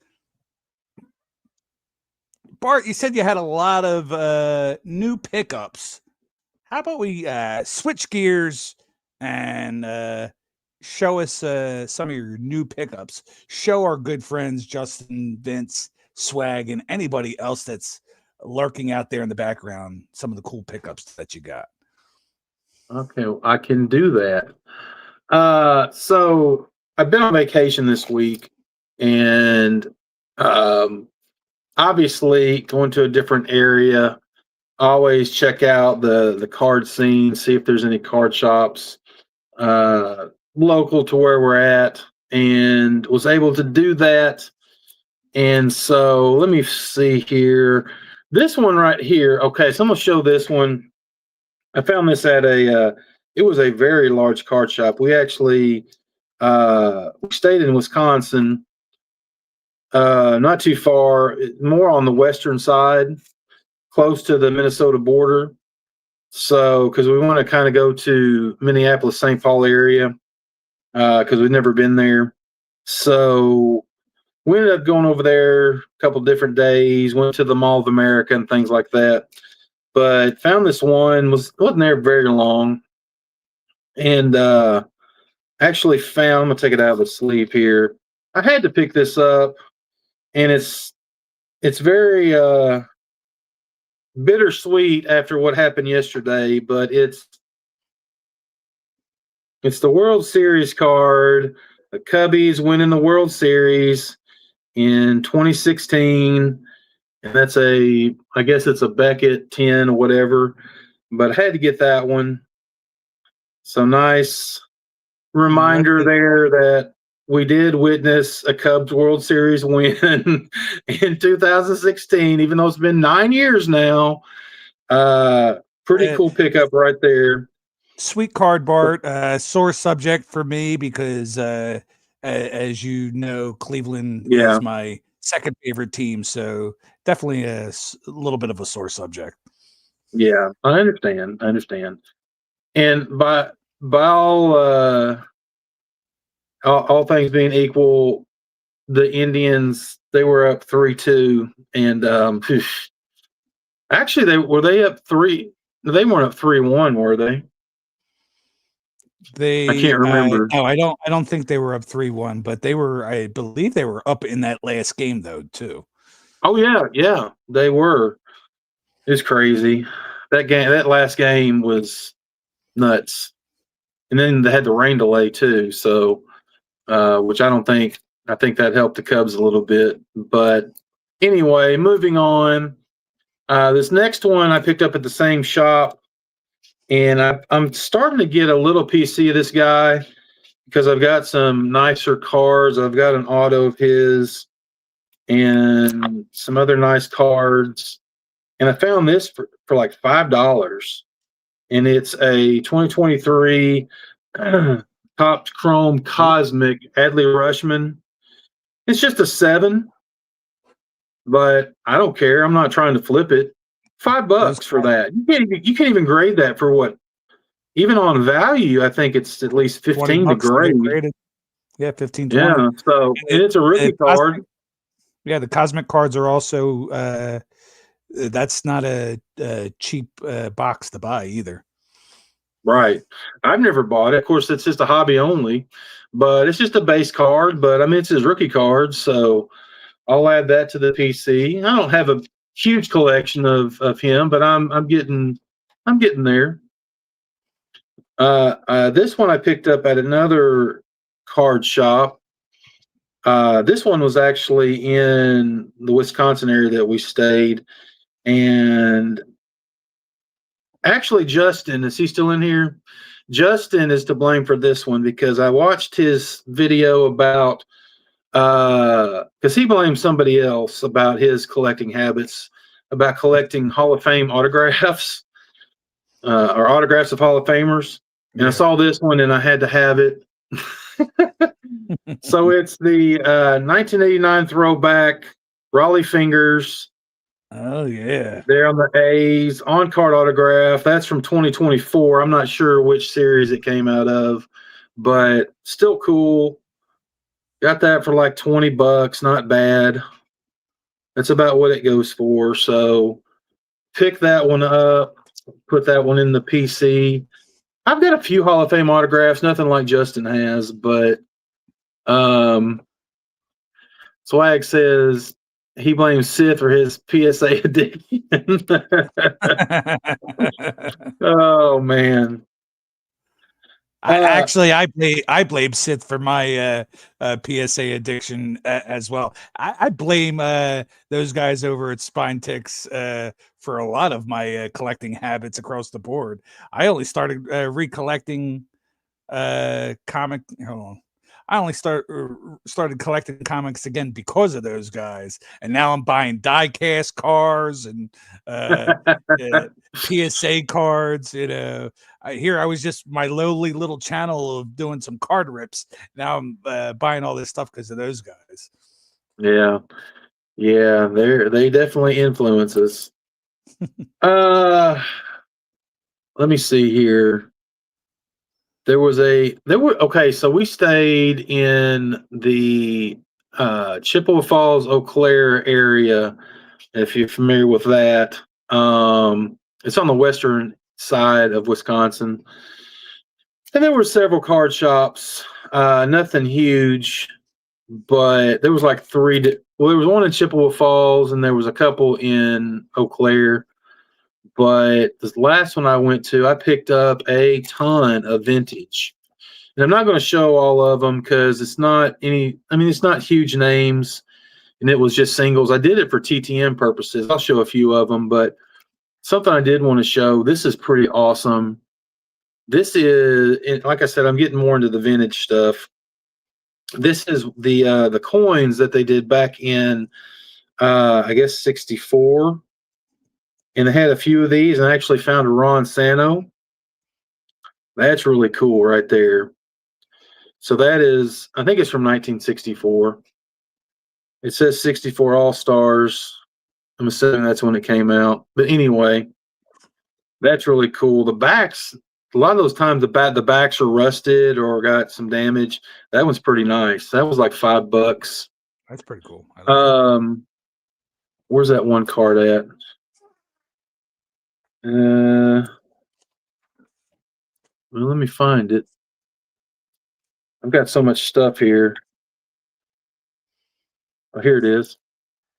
A: you said you had a lot of new pickups. How about we switch gears and show us some of your new pickups? Show our good friends Justin, Vince, Swag, and anybody else that's lurking out there in the background some of the cool pickups that you got.
B: Okay, I can do that. So I've been on vacation this week, and obviously going to a different area. Always check out the card scene, see if there's any card shops local to where we're at, and was able to do that. And so let me see here. This one right here. Okay, so I'm gonna show this one. I found this at it was a very large card shop. We actually we stayed in Wisconsin, not too far, more on the western side, close to the Minnesota border. So, because we want to kind of go to Minneapolis, St. Paul area, because we've never been there. So we ended up going over there a couple different days, went to the Mall of America and things like that. But found this one, wasn't there very long. And actually found, I'm going to take it out of the sleeve here. I had to pick this up, and it's very bittersweet after what happened yesterday, but it's the World Series card. The Cubbies winning the World Series in 2016, and that's I guess it's a Beckett 10 or whatever, but I had to get that one. So nice reminder there that we did witness a Cubs World Series win in 2016, even though it's been 9 years now. Pretty cool pickup right there.
A: Sweet card, Bart. Sore subject for me because, as you know, Cleveland is my second favorite team. So definitely a little bit of a sore subject.
B: Yeah, I understand. And by all things being equal, the Indians, they were up 3-2, and actually they up 3. They weren't up 3-1, were they? I can't remember.
A: No, I don't think they were up 3-1, but they were. I believe they were up in that last game though too.
B: Oh yeah, they were. It's crazy. That last game was nuts. And then they had the rain delay too. So, which I think that helped the Cubs a little bit. But anyway, moving on. This next one I picked up at the same shop, and I'm starting to get a little PC of this guy because I've got some nicer cards. I've got an auto of his and some other nice cards. And I found this for like $5. And it's a 2023 Topps Chrome Cosmic Adley Rushman. It's just a 7, but I don't care. I'm not trying to flip it. $5 for that. You can't even grade that for what? Even on value, I think it's at least 15 to grade.
A: Yeah, 15, 20.
B: Yeah, so and it's a rookie card.
A: Yeah, the Cosmic cards are also that's not a cheap box to buy either.
B: Right. I've never bought it. Of course, it's just a hobby only, but it's just a base card. But I mean, it's his rookie card, so I'll add that to the PC. I don't have a huge collection of him, but I'm getting there. This one I picked up at another card shop. This one was actually in the Wisconsin area that we stayed, and actually, Justin, is he still in here? Justin is to blame for this one because I watched his video about because he blamed somebody else about his collecting habits, about collecting Hall of Fame autographs or autographs of Hall of Famers. And I saw this one and I had to have it. So it's the 1989 throwback Raleigh Fingers.
A: Oh, yeah.
B: There on the A's, on-card autograph. That's from 2024. I'm not sure which series it came out of, but still cool. Got that for like $20. Not bad. That's about what it goes for. So pick that one up. Put that one in the PC. I've got a few Hall of Fame autographs. Nothing like Justin has, but Swag says he blames Sith for his PSA addiction. Oh man!
A: I blame Sith for my PSA addiction as well. I blame those guys over at Spine Ticks for a lot of my collecting habits across the board. I only started recollecting comic. Hold on. I only started collecting comics again because of those guys, and now I'm buying die-cast cars and PSA cards. You know, I was just my lowly little channel of doing some card rips. Now I'm buying all this stuff because of those guys.
B: Yeah, they definitely influence us. Let me see here. Okay, so we stayed in the Chippewa Falls, Eau Claire area, if you're familiar with that. It's on the western side of Wisconsin. And there were several card shops, nothing huge, but there was like three. There was one in Chippewa Falls, and there was a couple in Eau Claire. But this last one I went to, I picked up a ton of vintage. And I'm not going to show all of them because it's not huge names, and it was just singles. I did it for TTM purposes. I'll show a few of them, but something I did want to show, this is pretty awesome. This is, like I said, I'm getting more into the vintage stuff. This is the coins that they did back in, I guess, 64. And they had a few of these, and I actually found a Ron Santo. That's really cool right there. So that is, I think it's from 1964. It says 64 All-Stars. I'm assuming that's when it came out. But anyway, that's really cool. The backs, a lot of those times the backs are rusted or got some damage. That one's pretty nice. That was like $5.
A: That's pretty cool. I like that.
B: Where's that one card at? Well, let me find it. I've got so much stuff here. Oh, here it is.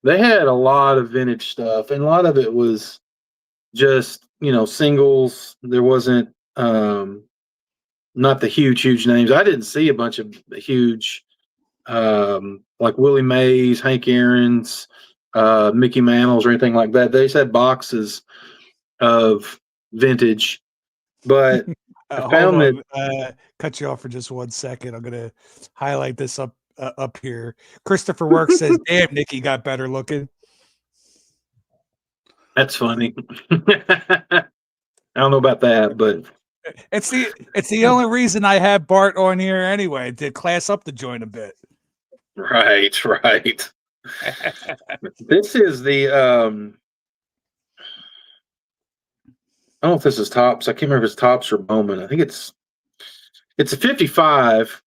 B: They had a lot of vintage stuff, and a lot of it was just, singles. There wasn't not the huge names. I didn't see a bunch of huge, like Willie Mays, Hank Aaron's, Mickey Mantles, or anything like that. They just had boxes of vintage, but I
A: Hold
B: found that.
A: on, cut you off for just 1 second. I'm gonna highlight this up here. Christopher Works says, "Damn, Nikki got better looking."
B: That's funny. I don't know about that, but
A: It's the only reason I have Bart on here anyway, to class up the joint a bit.
B: right. This is the I don't know if this is Tops. I can't remember if it's Tops or Bowman. I think it's a 55.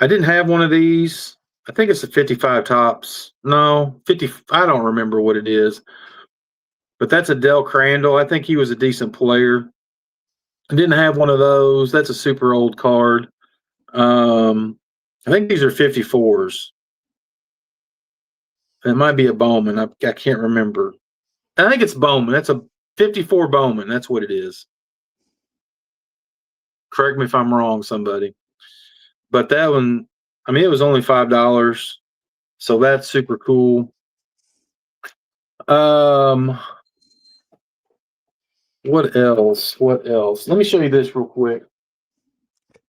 B: I didn't have one of these. I think it's a 55 Tops. No, 50. I don't remember what it is. But that's a Del Crandall. I think he was a decent player. I didn't have one of those. That's a super old card. I think these are 54s. It might be a Bowman. I can't remember. I think it's Bowman. That's a 54 Bowman. That's what it is. Correct me if I'm wrong, somebody. But that one, I mean, it was only $5. So that's super cool. What else? Let me show you this real quick.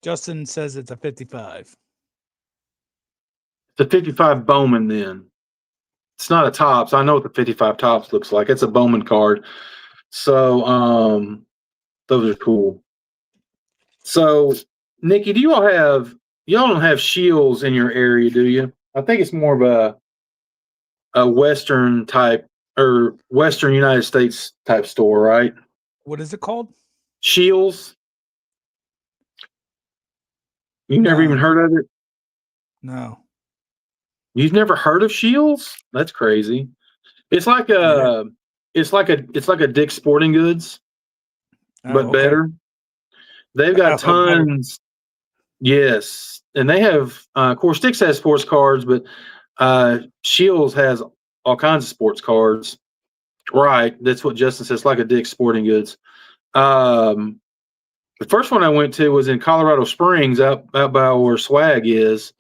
A: Justin says it's a 55.
B: It's a 55 Bowman then. It's not a Tops. I know what the 55 Tops looks like. It's a Bowman card. So those are cool. So Nikki, y'all don't have Shields in your area, do you? I think it's more of a Western type or Western United States type store, right?
A: What is it called?
B: Shields. You never even heard of it?
A: No.
B: You've never heard of Shields? That's crazy. It's like a Dick's Sporting Goods, but
A: okay.
B: better. They've got tons. Yes, and they have. Of course, Dick's has sports cards, but Shields has all kinds of sports cards. Right, that's what Justin says. Like a Dick's Sporting Goods. The first one I went to was in Colorado Springs, out by where Swag is,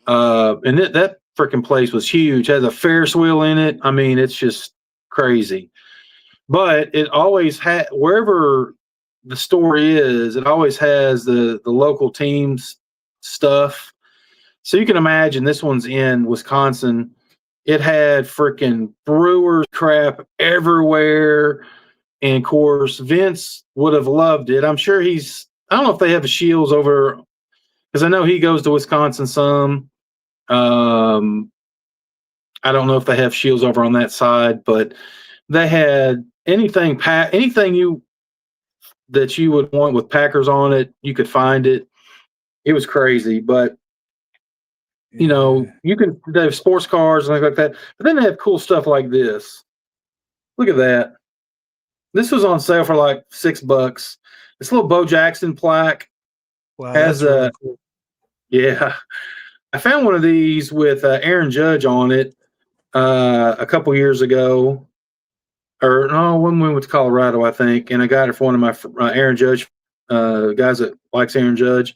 B: and that freaking place was huge. Has a Ferris wheel in it. I mean, it's just crazy. But it always had, wherever the store is, it always has the local teams stuff. So you can imagine this one's in Wisconsin. It had freaking Brewers crap everywhere. And of course, Vince would have loved it. I'm sure I don't know if they have a Shields over, because I know he goes to Wisconsin some. I don't know if they have Shields over on that side, but they had anything that you would want with Packers on it, you could find it. It was crazy, but you know, they have sports cars and things like that. But then they have cool stuff like this. Look at that. This was on sale for like $6. This little Bo Jackson plaque has
A: really cool.
B: Yeah. I found one of these with Aaron Judge on it a couple years ago. Or no, when we went to Colorado, I think, and I got it for one of my Aaron Judge guys that likes Aaron Judge.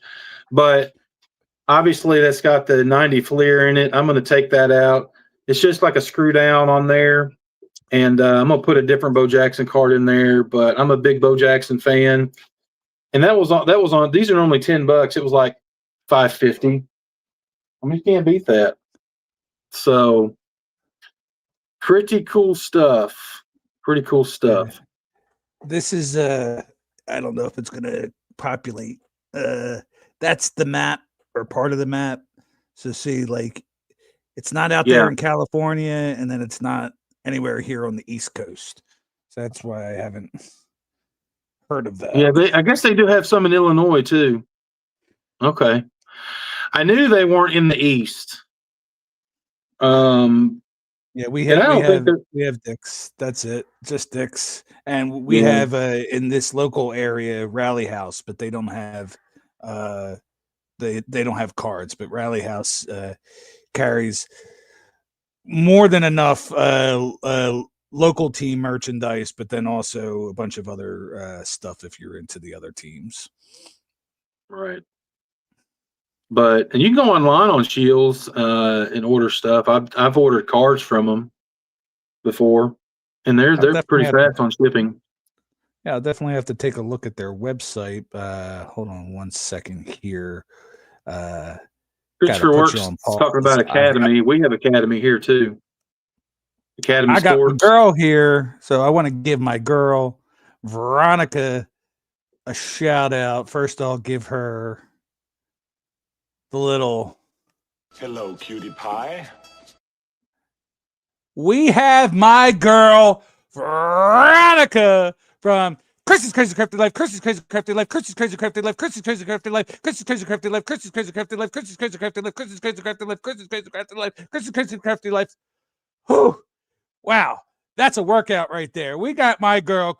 B: But obviously, that's got the 90 Fleer in it. I'm going to take that out. It's just like a screw down on there, and I'm going to put a different Bo Jackson card in there. But I'm a big Bo Jackson fan, and that was on. These are normally $10. It was like $5.50. I mean, you can't beat that. So pretty cool stuff. Pretty cool stuff.
A: This is I don't know if it's gonna populate. That's the map or part of the map. So see, like, it's not out there in California, and then it's not anywhere here on the East Coast. So that's why I haven't heard of that.
B: Yeah, I guess they do have some in Illinois too. Okay. I knew they weren't in the East.
A: Yeah, we have Dick's. That's it, just Dick's, and we have in this local area Rally House, but they don't have they don't have cards. But Rally House carries more than enough local team merchandise, but then also a bunch of other stuff if you're into the other teams.
B: Right. But and you can go online on Shields and order stuff. I've ordered cards from them before, and
A: I'll
B: they're
A: definitely
B: pretty
A: have to,
B: fast on shipping.
A: yeah, I'll definitely have to take a look at their website. Hold on one second here. Gotta
B: Christopher
A: put you
B: Works
A: on
B: talking
A: pause.
B: about Academy. We have Academy here too. Academy
A: I got my
B: Sports.
A: girl here, so I want to give my girl Veronica a shout out. First, I'll give her the little
F: Hello, cutie pie.
A: we have my girl Veronica from Chrissy's Crazy Crafty Life, Chrissy's Crazy Crafty Life, Chrissy's Crazy Crafty Life, Chrissy's Crazy Crafty Life, Chrissy's Crazy Crafty Life, Chrissy's Crazy Crafty Life, Chrissy's Crazy Crafty Life, Chrissy's Crazy Crafty Life, Chrissy's Crazy Crafty Life, Chrissy's Crazy Crafty Life. Whew. Wow, that's a workout right there. We got my girl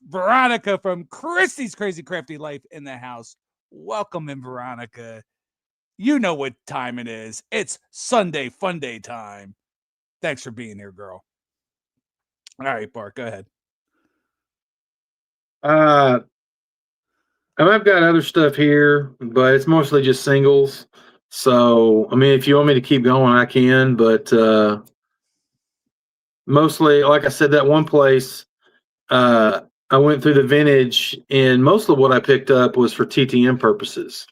A: Veronica from Christy's Crazy Crafty Life in the house. Welcome in, Veronica. You know what time it is. It's Sunday Funday time. Thanks for being here, girl. All right, Bart, go ahead.
B: I've got other stuff here, but it's mostly just singles. So, I mean, if you want me to keep going, I can. But mostly, like I said, that one place, I went through the vintage, and most of what I picked up was for TTM purposes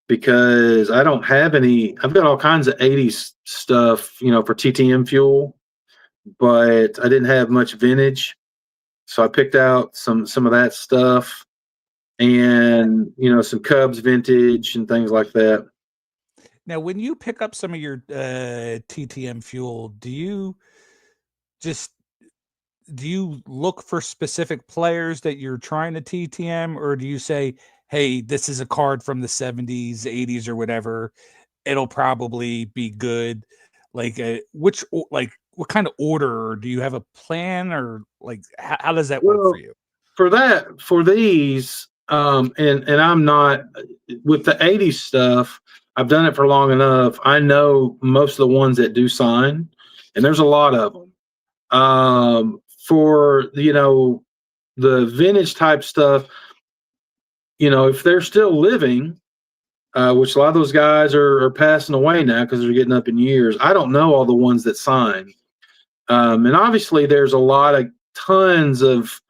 B: because I don't have any. I've got all kinds of 80s stuff, for TTM fuel, but I didn't have much vintage. So I picked out some of that stuff and some Cubs vintage and things like that.
A: Now, when you pick up some of your TTM fuel, do you look for specific players that you're trying to TTM, or do you say, hey, this is a card from the 70s, 80s, or whatever, it'll probably be good? Like what kind of order? Do you have a plan, or like how does that work for you?
B: For these, and I'm not with the 80s stuff. I've done it for long enough. I know most of the ones that do sign, and there's a lot of them. For the vintage type stuff, if they're still living, which a lot of those guys are passing away now because they're getting up in years. I don't know all the ones that sign, and obviously there's a lot of tons of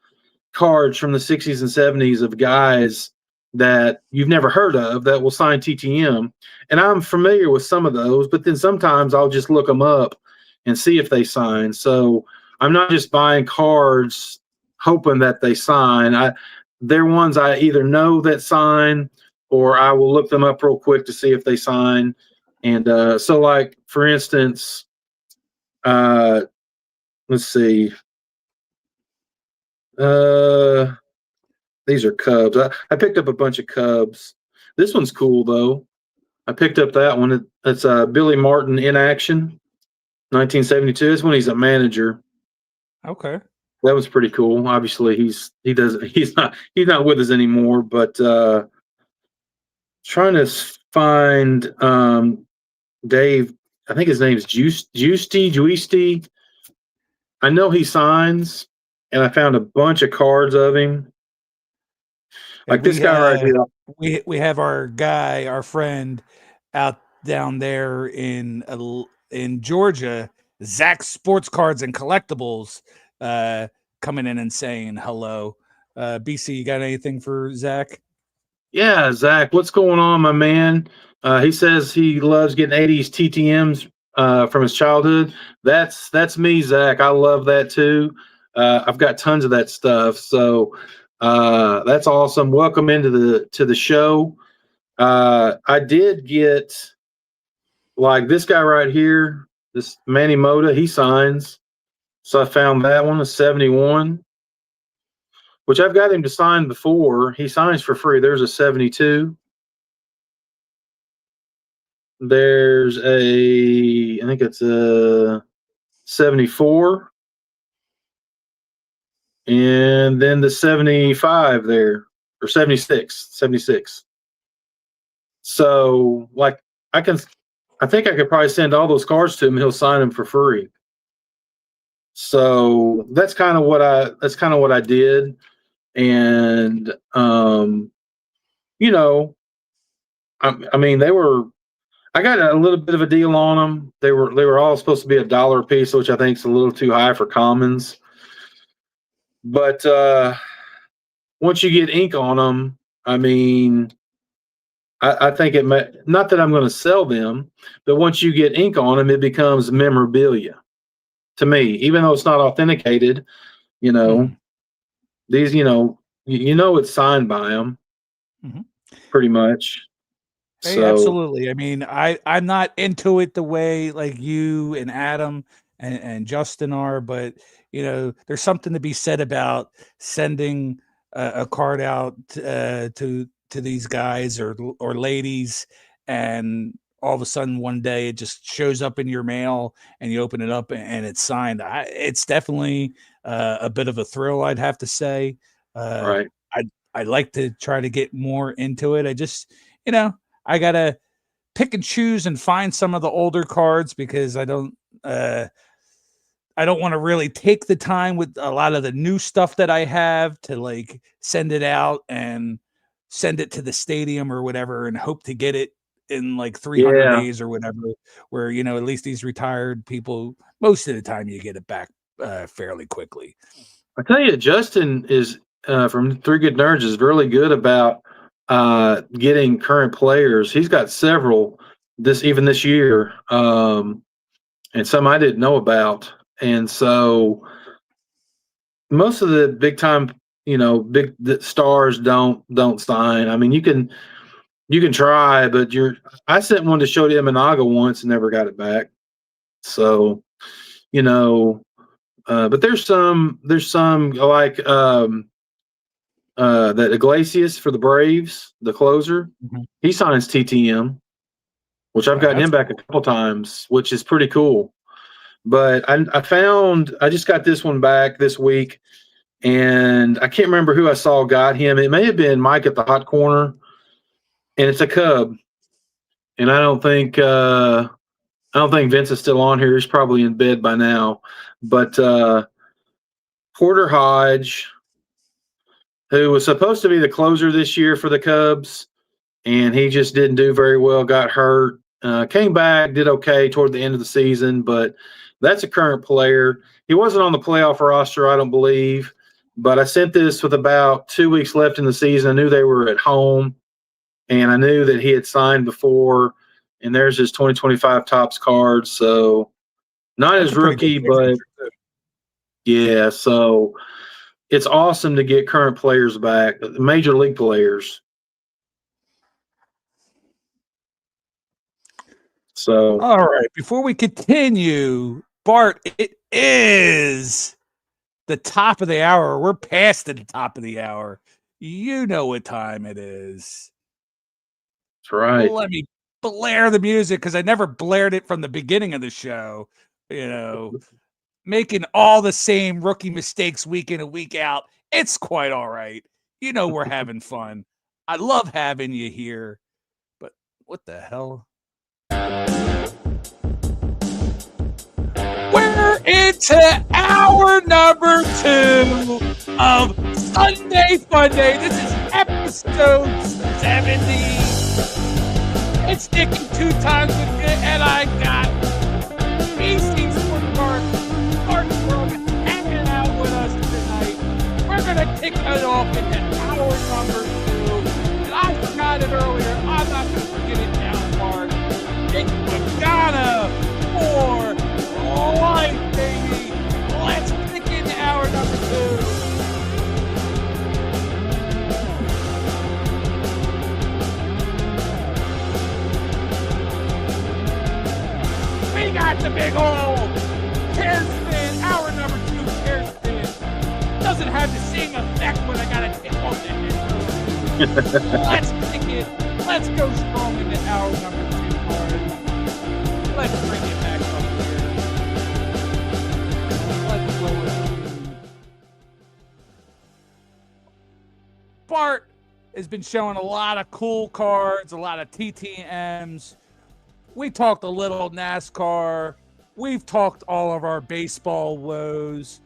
B: cards from the 60s and 70s of guys that you've never heard of that will sign TTM. And I'm familiar with some of those, but then sometimes I'll just look them up and see if they sign. So I'm not just buying cards hoping that they sign. They're ones I either know that sign or I will look them up real quick to see if they sign. And so, like, for instance, let's see. These are Cubs. I picked up a bunch of Cubs. This one's cool though. I picked up that one. It's Billy Martin in action, 1972. This when he's a manager.
A: Okay.
B: That was pretty cool. Obviously, he's not with us anymore. But trying to find Dave. I think his name's Juicy. I know he signs, and I found a bunch of cards of him. Like this guy right here.
A: We have our friend out down there in Georgia, Zach Sports Cards and Collectibles, coming in and saying hello. BC, you got anything for Zach?
B: Yeah, Zach, what's going on, my man? He says he loves getting 80s TTMs from his childhood. That's me, Zach. I love that too. I've got tons of that stuff. So that's awesome. Welcome into the show. I did get like this guy right here, this Manny Mota, he signs. So I found that one, a 71, which I've got him to sign before. He signs for free. There's a 72. There's I think it's a 74. And then the 75 there, or 76. So, like, I think I could probably send all those cards to him. He'll sign them for free. So that's kind of what I did. And, I mean, they were. I got a little bit of a deal on them. They were all supposed to be $1 a piece, which I think is a little too high for commons. But once you get ink on them, I mean, I think it may, not that I'm going to sell them, but once you get ink on them, it becomes memorabilia to me, even though it's not authenticated. You know, these, it's signed by them
A: Mhm.
B: pretty much.
A: Hey,
B: So
A: absolutely. I mean, I'm not into it the way like you and Adam and Justin are, but there's something to be said about sending a card out to these guys or ladies, and all of a sudden one day it just shows up in your mail and you open it up and it's signed. It's definitely a bit of a thrill, I'd have to say.
B: right,
A: I'd like to try to get more into it. I just, I gotta pick and choose and find some of the older cards because I don't want to really take the time with a lot of the new stuff that I have to like send it out and send it to the stadium or whatever and hope to get it in like 300
B: yeah.
A: days or whatever, where at least these retired people, most of the time you get it back fairly quickly.
B: I tell you, Justin is from Three Good Nerds is really good about getting current players. He's got several this year, and some I didn't know about. And so most of the big time, big stars don't sign. I mean, you can try, but I sent one to Shota Imanaga once and never got it back. So, but there's some like that Iglesias for the Braves, the closer.
A: Mhm.
B: He signs TTM, which I've gotten
A: That's
B: him back a couple times, which is pretty cool. But I just got this one back this week, and I can't remember who I saw got him. It may have been Mike at the Hot Corner, and it's a Cub. And I don't think Vince is still on here. He's probably in bed by now. But Porter Hodge, who was supposed to be the closer this year for the Cubs, and he just didn't do very well, got hurt, came back, did okay toward the end of the season, but that's a current player. He wasn't on the playoff roster, I don't believe, but I sent this with about 2 weeks left in the season. I knew they were at home, and I knew that he had signed before, and there's his 2025 Topps card, so not
A: That's
B: his
A: a pretty good
B: rookie, but yeah, so it's awesome to get current players back, major league players. So,
A: all right. Before we continue, Bart, it is the top of the hour. We're past the top of the hour. You know what time it is.
B: that's right.
A: Let me blare the music because I never blared it from the beginning of the show. Making all the same rookie mistakes week in and week out. It's quite all right. We're having fun. I love having you here. But what the hell? We're into hour number 2 of Sunday Funday. This is episode 70. It's Nicky 2 times with you, and I got PC Sportcard, Sportsworld hanging out with us tonight. We're gonna kick it off into hour number 2. And I forgot it earlier. I'm not gonna forget it now, Mark. It's Madonna for life, baby. Let's kick into hour number 2. We got the big old hair spin, hour number 2 hair spin. Doesn't have the same effect when I gotta tip on the head. Let's kick it. Let's go strong into hour number 2 card. Let's bring it back up here. Let's lower it. Bart has been showing a lot of cool cards, a lot of TTMs. We talked a little NASCAR. We've talked all of our baseball woes.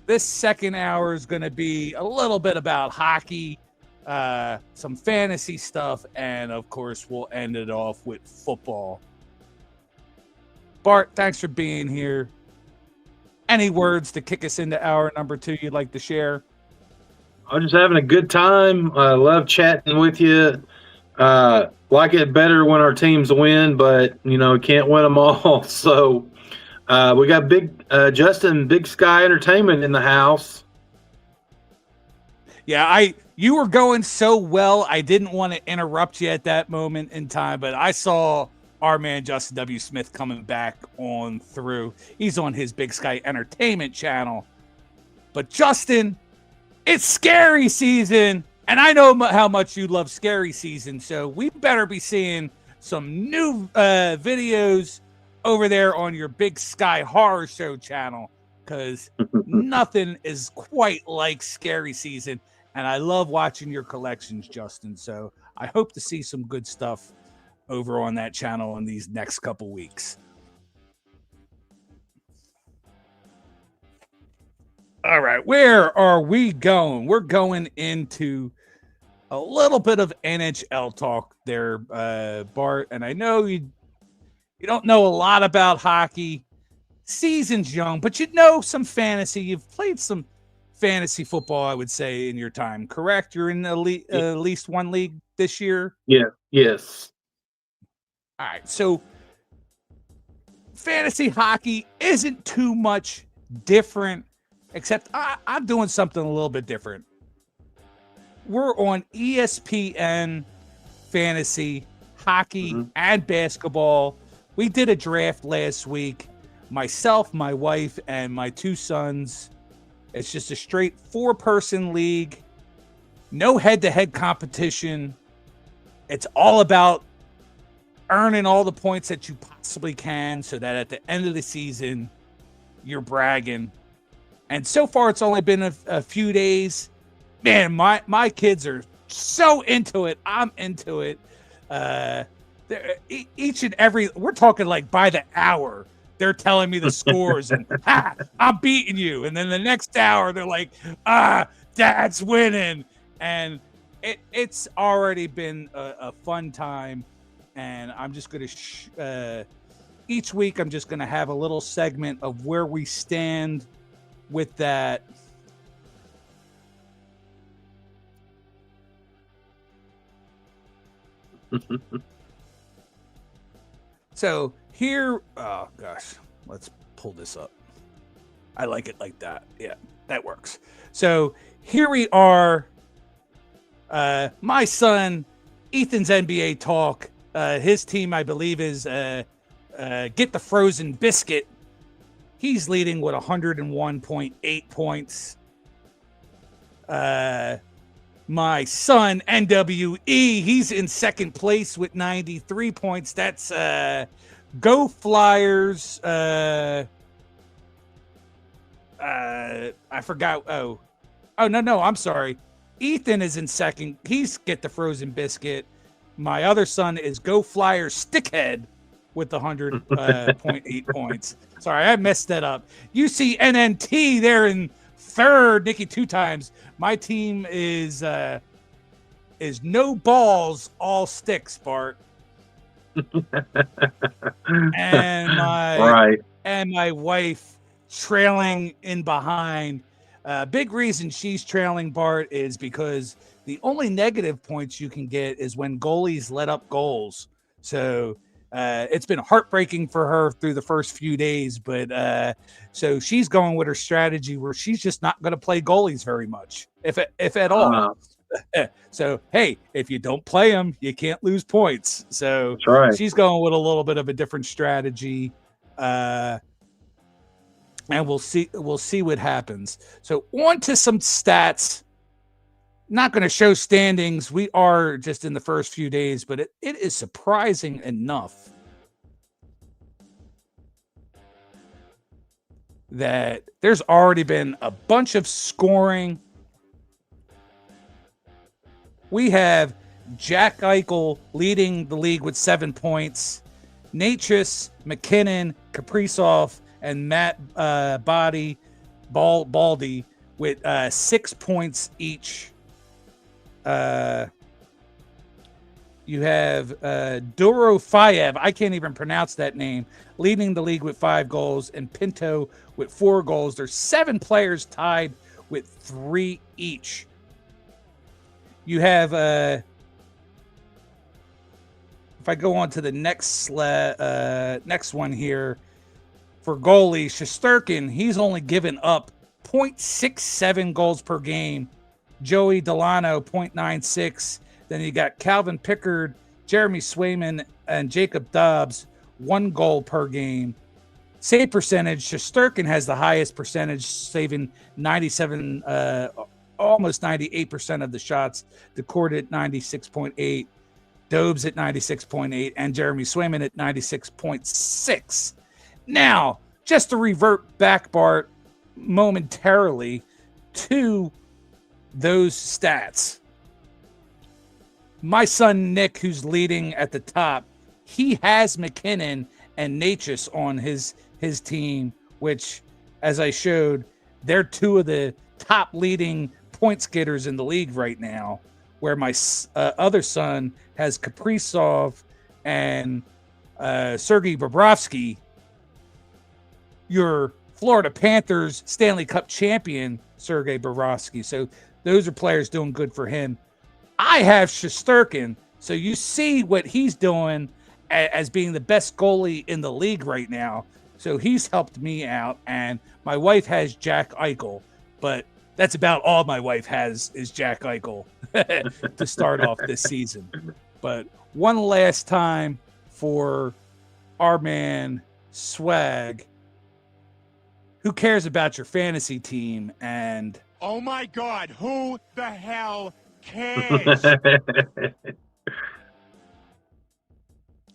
A: This second hour is going to be a little bit about hockey. some fantasy stuff, and of course, we'll end it off with football. Bart, thanks for being here. Any words to kick us into hour number 2 you'd like to share?
B: I'm just having a good time. I love chatting with you. Like it better when our teams win, but can't win them all. So we got Justin, Big Sky Entertainment in the house.
A: Yeah, you were going so well, I didn't want to interrupt you at that moment in time, but I saw our man Justin W. Smith coming back on through. He's on his Big Sky Entertainment channel. But Justin, it's scary season, and I know how much you love scary season, so we better be seeing some new videos over there on your Big Sky Horror Show channel, because nothing is quite like scary season, and I love watching your collections, Justin, so I hope to see some good stuff over on that channel in these next couple weeks. All right, where are we going? We're going into a little bit of NHL talk there, Bart. And I know you don't know a lot about hockey. Season's young, but you know some fantasy. You've played some fantasy football, I would say, in your time, correct? You're in at least one league this year?
B: Yeah, yes.
A: All right, so fantasy hockey isn't too much different, except I'm doing something a little bit different. We're on ESPN fantasy, hockey, and basketball. We did a draft last week. Myself, my wife, and my 2 sons. It's just a straight 4-person league. No head-to-head competition. It's all about earning all the points that you possibly can so that at the end of the season, you're bragging. And so far, it's only been a few days. Man, my kids are so into it. I'm into it. Each and every, we're talking like by the hour, they're telling me the scores and I'm beating you. And then the next hour, they're like, Dad's winning. And it's already been a fun time. And I'm just going to, each week, I'm just going to have a little segment of where we stand with that. So here, oh gosh, let's pull this up. I like it like that. Yeah, that works. So here we are. My son, Ethan's NBA talk. His team, I believe, is Get the Frozen Biscuit. He's leading with 101.8 points. My son, NWE, he's in second place with 93 points. That's Go Flyers. I forgot. Oh, no, I'm sorry. Ethan is in second. He's Get the Frozen Biscuit. My other son is Go Flyers Stickhead with 100.8 points. Sorry, I messed that up. You see NNT there in third, Nikki 2 times. My team is no balls, all sticks, Bart. and my wife trailing in behind. Big reason she's trailing, Bart, is because the only negative points you can get is when goalies let up goals. So it's been heartbreaking for her through the first few days, but so she's going with her strategy where she's just not going to play goalies very much, if at all. So, hey, if you don't play them, you can't lose points. So she's going with a little bit of a different strategy, and we'll see what happens. So on to some stats. Not going to show standings. We are just in the first few days, but it is surprising enough that there's already been a bunch of scoring. We have Jack Eichel leading the league with 7 points. Natchez, McKinnon, Kaprizov, and Matt Baldy with 6 points each. Duro Fayev. I can't even pronounce that name. Leading the league with 5 goals, and Pinto with 4 goals. There's 7 players tied with 3 each. You have if I go on to the next one here for goalie, Shesterkin, he's only given up 0.67 goals per game. Joey Delano 0.96. Then you got Calvin Pickard, Jeremy Swayman, and Jacob Dobbs, 1 goal per game. Save percentage, Shesterkin has the highest percentage, saving 97, almost 98% of the shots. DeCourt at 96.8, Dobes at 96.8, and Jeremy Swayman at 96.6. Now, just to revert back, Bart, momentarily to those stats. My son Nick, who's leading at the top, he has McKinnon and Natchez on his team, which, as I showed, they're 2 of the top leading points getters in the league right now, where my other son has Kaprizov and Sergei Bobrovsky, your Florida Panthers Stanley Cup champion, Sergei Bobrovsky. So those are players doing good for him. I have Shesterkin, so you see what he's doing as being the best goalie in the league right now. So he's helped me out, and my wife has Jack Eichel, but that's about all my wife has is Jack Eichel to start off this season. But one last time for our man Swag. Who cares about your fantasy team? And
F: Oh my God, who the hell cares?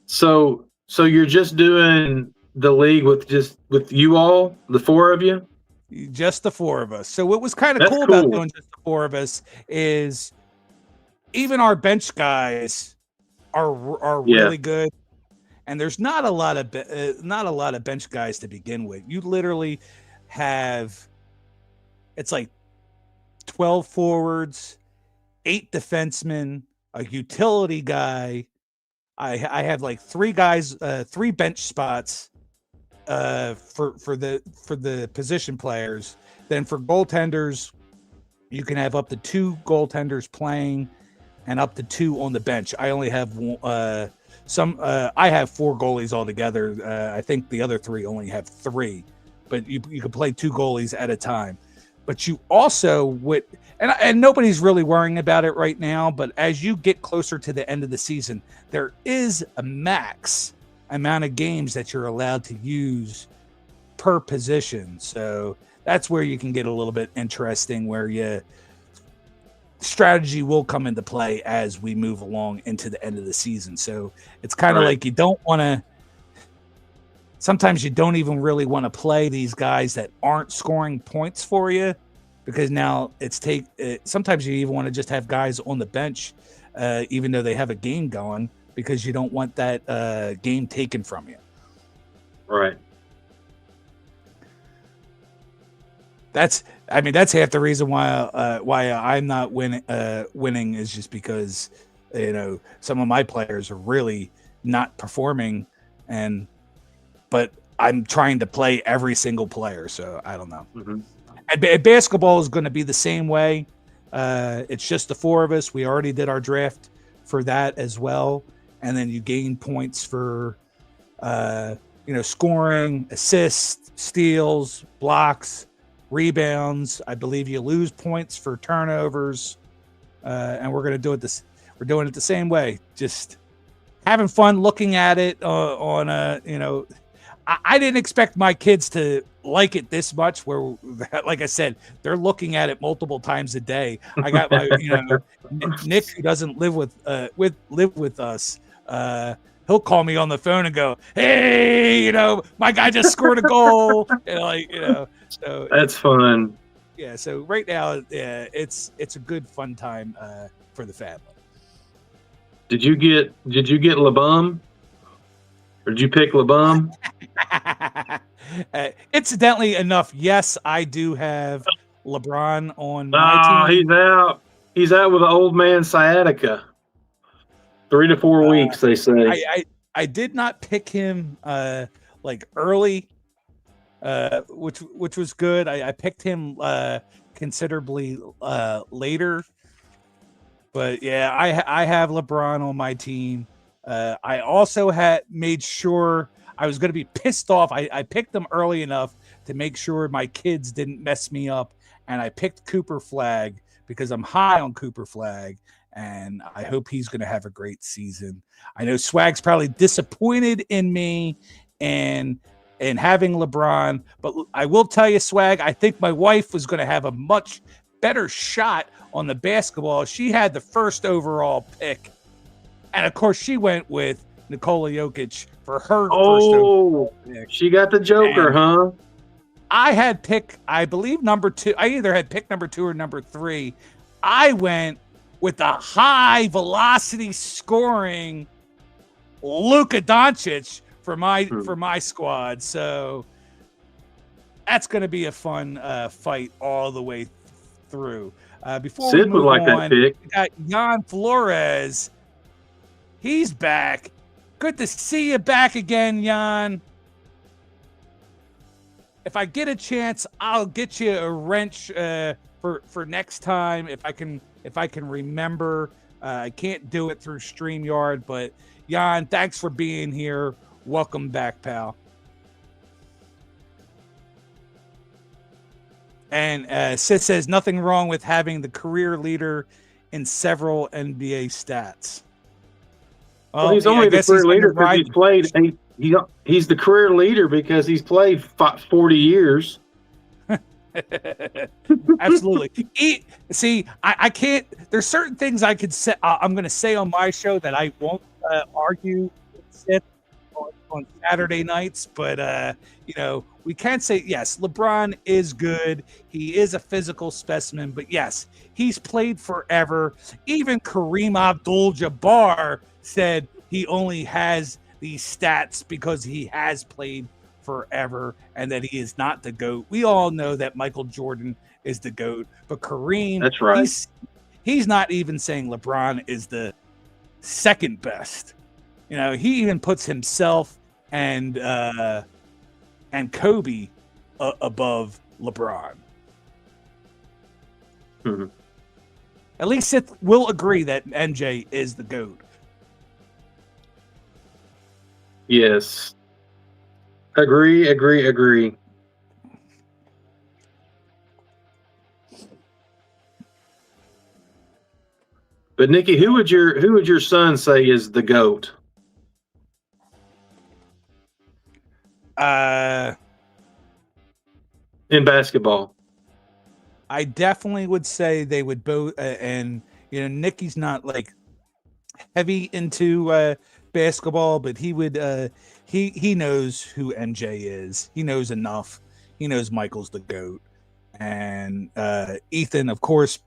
B: So you're just doing the league with you all, the 4 of you?
A: just the 4 of us. So what was kind of cool about doing just the 4 of us is even our bench guys are really good, and there's not a lot of bench guys to begin with. You literally have, it's like 12 forwards, 8 defensemen, a utility guy. I have like 3 guys, 3 bench spots for the position players. Then for goaltenders, you can have up to 2 goaltenders playing and up to 2 on the bench. I only have I have 4 goalies altogether. I think the other 3 only have 3, but you can play 2 goalies at a time. But you also would, and nobody's really worrying about it right now, but as you get closer to the end of the season, there is a max amount of games that you're allowed to use per position. So that's where you can get a little bit interesting, where strategy will come into play as we move along into the end of the season. So it's kind of like you don't want to, sometimes you don't even really want to play these guys that aren't scoring points for you, because now sometimes you even want to just have guys on the bench, even though they have a game going, because you don't want that game taken from you.
B: Right.
A: That's half the reason why I'm not winning is just because, some of my players are really not performing, but I'm trying to play every single player. So I don't know.
B: Mm-hmm.
A: And basketball is going to be the same way. It's just the 4 of us. We already did our draft for that as well. And then you gain points for, scoring, assists, steals, blocks, rebounds. I believe you lose points for turnovers. And we're going to do it we're doing it the same way. Just having fun looking at it I didn't expect my kids to like it this much, where, like I said, they're looking at it multiple times a day. I got my, Nick, who doesn't live with us. He'll call me on the phone and go, "Hey, my guy just scored a goal." So
B: that's fun.
A: Yeah. So right now, it's a good fun time for the family. Did you get
B: LeBum? Or did you pick LeBum?
A: Incidentally enough, yes, I do have LeBron on my team.
B: He's out. He's out with an old man sciatica. 3 to 4 weeks, they say.
A: I did not pick him like early, which was good. I picked him considerably later, but yeah, I have LeBron on my team. I also had made sure I was going to be pissed off. I picked them early enough to make sure my kids didn't mess me up, and I picked Cooper Flag because I'm high on Cooper Flag, and I hope he's going to have a great season. I know Swag's probably disappointed in me and having LeBron, but I will tell you, Swag, I think my wife was going to have a much better shot on the basketball. She had the first overall pick, and of course she went with Nikola Jokic for her first overall pick.
B: She got the Joker,
A: And
B: huh?
A: I had pick, I believe, number 2. I either had pick number 2 or number 3. I went with the high velocity scoring Luka Doncic for my squad. So that's going to be a fun fight all the way through. Before
B: Sid
A: we move
B: would like
A: on,
B: that pick.
A: we got Jan Flores. He's back. Good to see you back again, Jan. If I get a chance, I'll get you a wrench for next time if I can remember. I can't do it through StreamYard, but Jan, thanks for being here. Welcome back, pal. And Sith says nothing wrong with having the career leader in several NBA stats.
B: Well, he's only the career leader because he's played. He's the career leader because he's played 40 years.
A: Absolutely. See, I can't. There's certain things I could say. I'm going to say on my show that I won't argue with Sith on Saturday nights, but we can say yes. LeBron is good. He is a physical specimen, but yes, he's played forever. Even Kareem Abdul-Jabbar said he only has these stats because he has played forever and that he is not the GOAT. We all know that Michael Jordan is the GOAT, but Kareem,
B: that's right.
A: He's not even saying LeBron is the second best. He even puts himself and Kobe above LeBron.
B: Mm-hmm.
A: At least Sith will agree that MJ is the GOAT.
B: Yes. Agree. But Nikki, who would your son say is the GOAT? In basketball,
A: I definitely would say they would both. And Nikki's not like heavy into basketball, but he would. He knows who MJ is. He knows enough. He knows Michael's the GOAT, and Ethan, of course,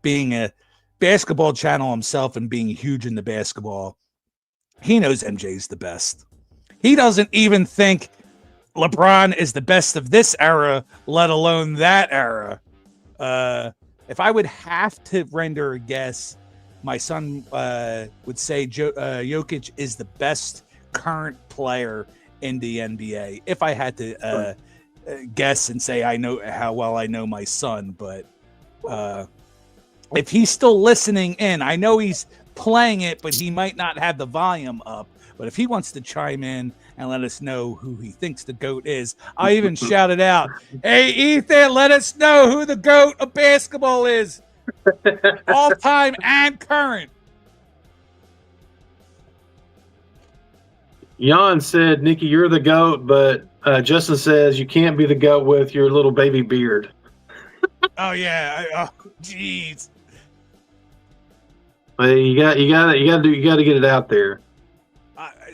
A: being a basketball channel himself and being huge into basketball, he knows MJ's the best. He doesn't even think LeBron is the best of this era, let alone that era. If I would have to render a guess, my son would say Jokic is the best current player in the NBA. If I had to guess and say I know how well I know my son, but if he's still listening in, I know he's playing it, but he might not have the volume up. But if he wants to chime in and let us know who he thinks the GOAT is, I'll even shout it out. Hey, Ethan, let us know who the GOAT of basketball is. All time and current.
B: Jan said, Nikki, you're the GOAT, but Justin says you can't be the GOAT with your little baby beard.
A: Oh, yeah. Jeez.
B: Well, you got to get it out there.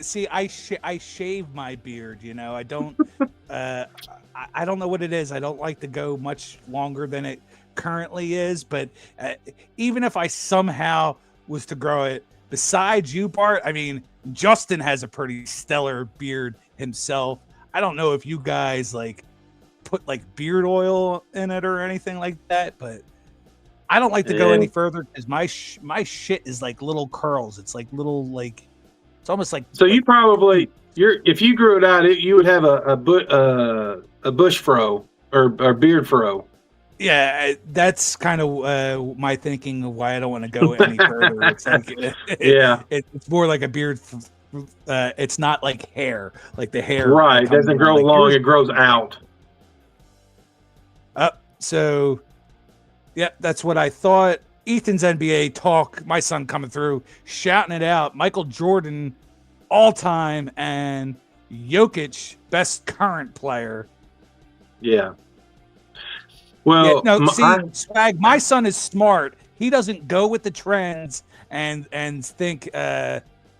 A: See, I shave my beard. I don't. I don't know what it is. I don't like to go much longer than it currently is. But even if I somehow was to grow it, besides you, Bart, I mean, Justin has a pretty stellar beard himself. I don't know if you guys put beard oil in it or anything like that, but I don't like to go
B: Yeah.
A: any further because my shit is like little curls. It's like little like it's almost like
B: So you probably if you grew it out, you would have a bush fro or beard fro.
A: yeah. That's kind of my thinking of why I don't want to go any further. It's like
B: Yeah.
A: it's more like a beard. It's not like hair, like the hair.
B: Right. It
A: comes
B: doesn't
A: in,
B: grow
A: like
B: long,
A: yours.
B: it grows out.
A: So, yeah, that's what I thought. Ethan's NBA talk, my son coming through, shouting it out. Michael Jordan, all time, and Jokic, best current player.
B: Yeah. Well,
A: Swag, my son is smart. He doesn't go with the trends and think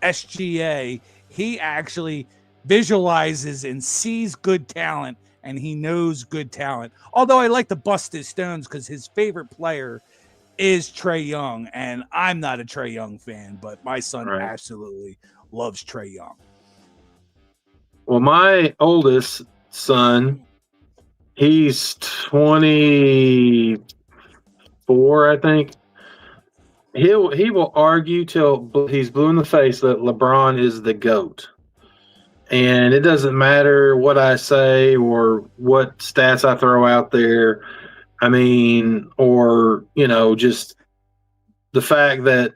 A: SGA. He actually visualizes and sees good talent, and he knows good talent. Although I like to bust his stones because his favorite player is Trae Young, and I'm not a Trae Young fan, but my son absolutely loves Trae Young.
B: Well, my oldest son, he's 24, I think. He will argue till he's blue in the face that LeBron is the GOAT. And it doesn't matter what I say or what stats I throw out there. I mean, or, just the fact that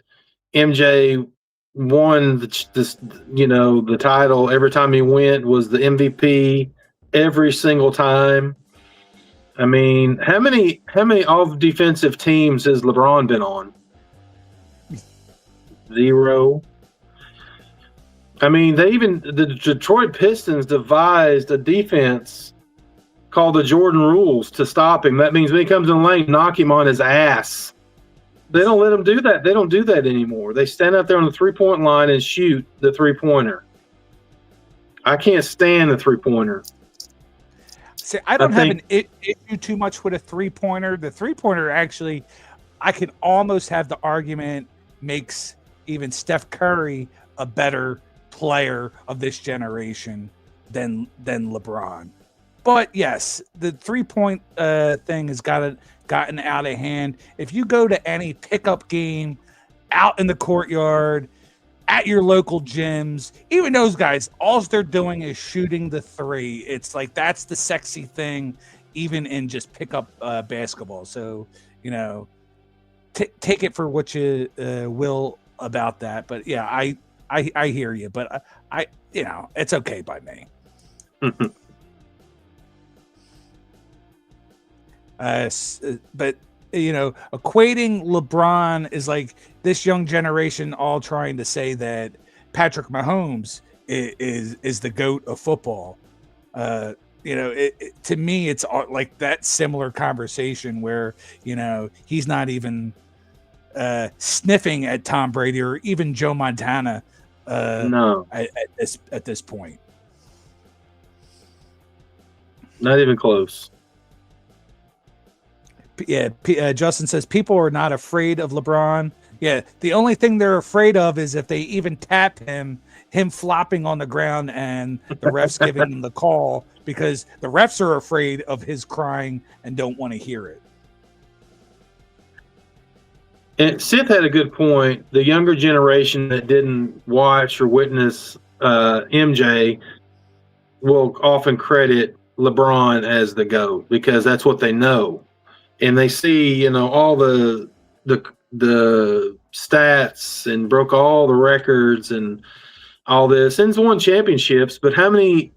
B: MJ won the title every time he went, was the MVP every single time. I mean, how many off defensive teams has LeBron been on? 0. I mean, the Detroit Pistons devised a defense called the Jordan rules to stop him. That means when he comes in the lane, knock him on his ass. They don't let him do that. They don't do that anymore. They stand out there on the 3-point line and shoot the 3-pointer. I can't stand the 3-pointer.
A: See, I don't have an issue too much with a 3-pointer. The 3-pointer actually, I can almost have the argument makes even Steph Curry a better player of this generation than LeBron. But yes, the 3-point thing has gotten out of hand. If you go to any pickup game out in the courtyard, at your local gyms, even those guys, all they're doing is shooting the 3. It's like that's the sexy thing, even in just pickup basketball. So, take it for what you will about that. But yeah, I hear you, but I it's okay by me. But equating LeBron is like this young generation all trying to say that Patrick Mahomes is the GOAT of football. To me, it's like that similar conversation where he's not even sniffing at Tom Brady or even Joe Montana.
B: No,
A: at this point,
B: not even close.
A: Yeah, Justin says people are not afraid of LeBron. Yeah, the only thing they're afraid of is if they even tap him flopping on the ground and the refs giving him the call, because the refs are afraid of his crying and don't want to hear it.
B: And Sith had a good point. The younger generation that didn't watch or witness MJ will often credit LeBron as the GOAT because that's what they know. And they see, all the stats and broke all the records and all this, and he's won championships. But how many?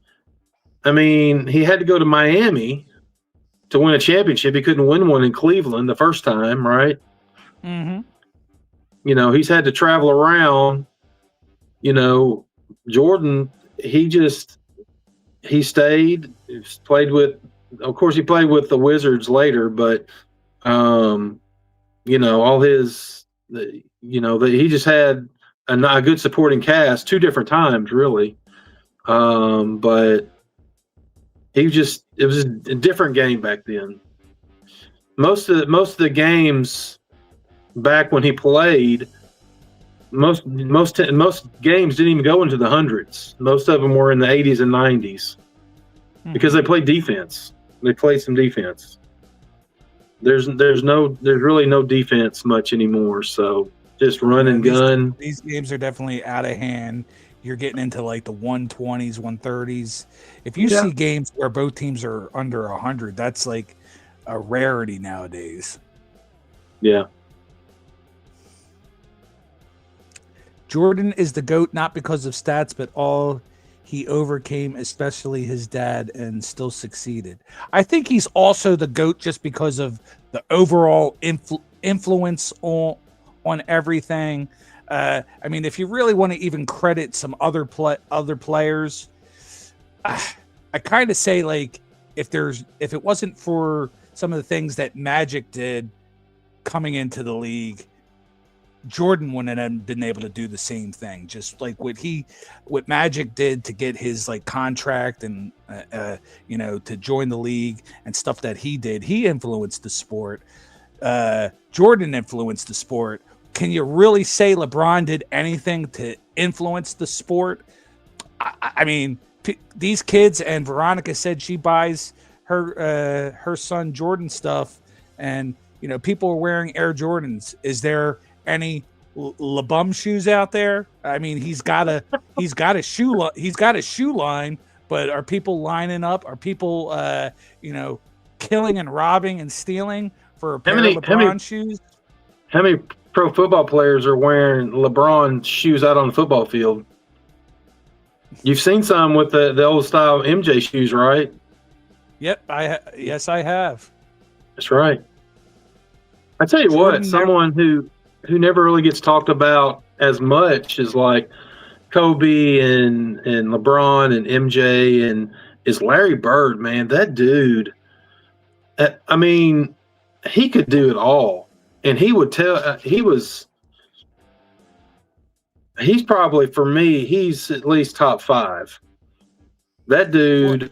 B: I mean, he had to go to Miami to win a championship. He couldn't win one in Cleveland the first time, right?
A: Mm-hmm.
B: He's had to travel around. Jordan, he stayed. Played with. Of course, he played with the Wizards later, but all his, he just had a good supporting cast 2 different times, really. But it was a different game back then. Most of the games back when he played, most games didn't even go into the hundreds. Most of them were in the 80s and 90s because they played defense. They played some defense. There's really no defense much anymore. So just run and gun.
A: These games are definitely out of hand. You're getting into like the 120s, 130s. If you see games where both teams are under 100, that's like a rarity nowadays.
B: Yeah.
A: Jordan is the GOAT not because of stats, but all he overcame, especially his dad, and still succeeded. I think he's also the GOAT just because of the overall influence on everything. I mean, if you really want to even credit some other players, I kind of say like if it wasn't for some of the things that Magic did coming into the league, Jordan wouldn't have been able to do the same thing. Just like what Magic did to get his like contract and to join the league and stuff that he did. He influenced the sport. Jordan influenced the sport. Can you really say LeBron did anything to influence the sport? I mean, these kids, and Veronica said she buys her son Jordan stuff, and people are wearing Air Jordans. Is there any LeBum shoes out there? I mean, he's got a shoe line, but are people lining up? Are people killing and robbing and stealing for a pair of LeBron shoes?
B: How many pro football players are wearing LeBron shoes out on the football field? You've seen some with the old style MJ shoes, right?
A: Yep, yes, I have.
B: That's right. I tell you what, someone who never really gets talked about as much as like Kobe and LeBron and MJ and is Larry Bird, man. That dude, I mean, he could do it all. And he would tell, he's probably, for me, he's at least top 5. That dude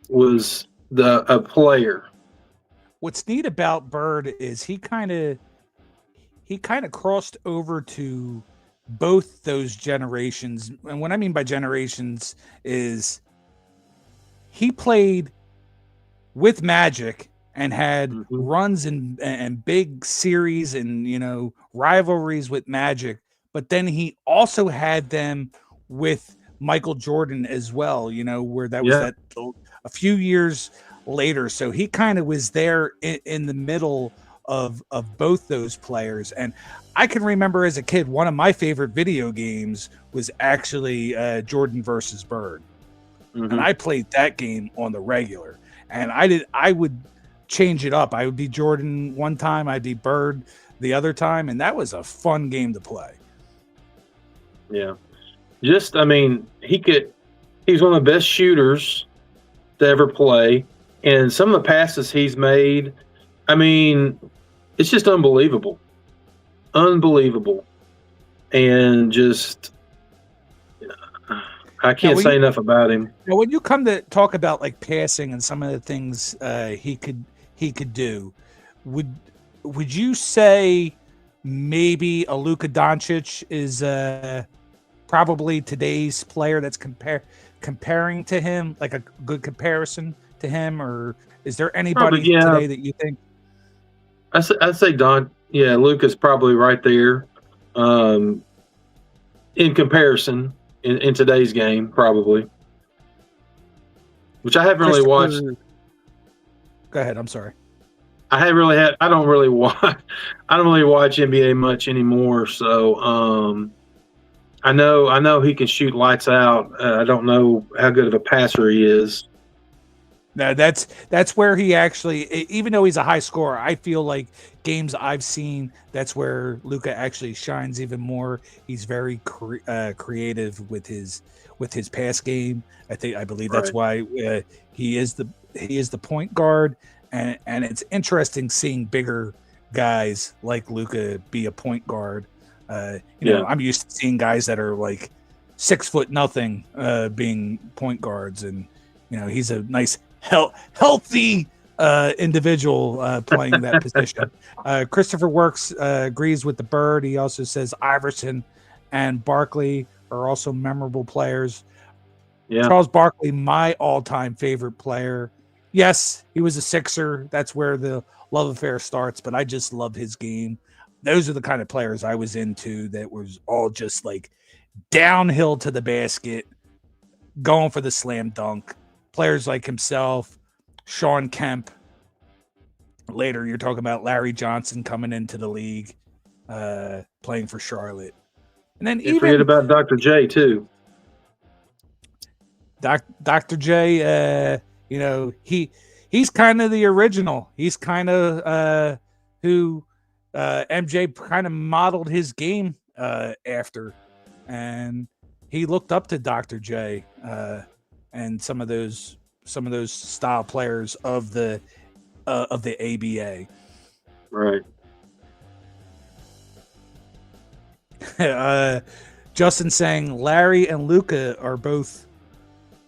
B: was a player.
A: What's neat about Bird is he kind of crossed over to both those generations. And what I mean by generations is he played with Magic and had runs and big series and rivalries with Magic, but then he also had them with Michael Jordan as well, where that was a few years later. So he kind of was there in the middle of both those players. And I can remember as a kid, one of my favorite video games was actually Jordan versus Bird. And I played that game on the regular, and I would change it up. I would be Jordan one time, I'd be Bird the other time, and that was a fun game to play.
B: Yeah. Just, I mean, he's one of the best shooters to ever play. And some of the passes he's made, I mean, it's just unbelievable. Unbelievable. And just, I can't say enough about him.
A: Now, when you come to talk about like passing and some of the things he could do, would you say maybe a Luka Doncic is probably today's player that's comparing to him, like a good comparison to him, or is there anybody today that you think?
B: I'd say Luka's probably right there in comparison in today's game, probably. Which I haven't really watched.
A: Go ahead. I'm sorry.
B: I don't really watch NBA much anymore. So I know he can shoot lights out. I don't know how good of a passer he is.
A: No, that's where he actually, even though he's a high scorer, I feel like games I've seen, that's where Luka actually shines even more. He's very creative with his pass game. I believe that's why he is the point guard, and it's interesting seeing bigger guys like Luka be a point guard. I'm used to seeing guys that are like 6'0" being point guards, and he's a nice healthy individual playing that position. Christopher Works agrees with the Bird. He also says Iverson and Barkley are also memorable players. Charles Barkley, my all-time favorite player. Yes, he was a Sixer. That's where the love affair starts, but I just love his game. Those are the kind of players I was into that was all just like downhill to the basket, going for the slam dunk. Players like himself, Sean Kemp. Later, you're talking about Larry Johnson coming into the league, playing for Charlotte. And then
B: Can't forget about Dr. J, too.
A: Dr. J, he's kind of the original. He's kind of who MJ kind of modeled his game after, and he looked up to Dr. J and some of those style players of the ABA.
B: Right.
A: Justin saying Larry and Luka are both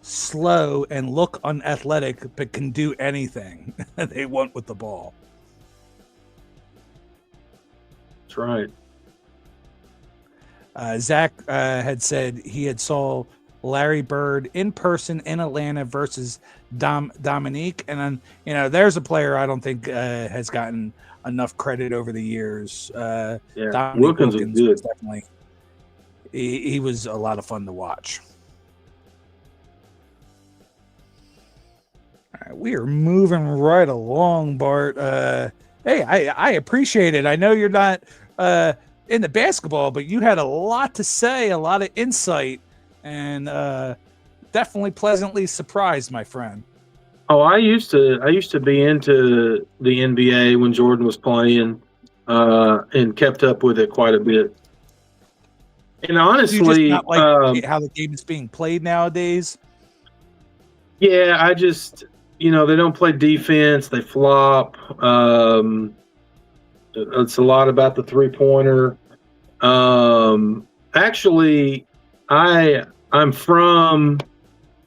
A: slow and look unathletic, but can do anything they want with the ball.
B: That's right.
A: Zach had said he had saw Larry Bird in person in Atlanta versus Dominique, and then there's a player I don't think has gotten enough credit over the years. Dominique
B: Wilkins is good.
A: was definitely he was a lot of fun to watch. All right, we are moving right along, Bart. Hey, I appreciate it. I know you're not into basketball, but you had a lot to say, a lot of insight, and definitely pleasantly surprised, my friend.
B: Oh, I used to be into the NBA when Jordan was playing, and kept up with it quite a bit. And honestly,
A: you just not like how the game is being played nowadays.
B: Yeah, I just they don't play defense; they flop. It's a lot about the 3-pointer. Actually, I'm from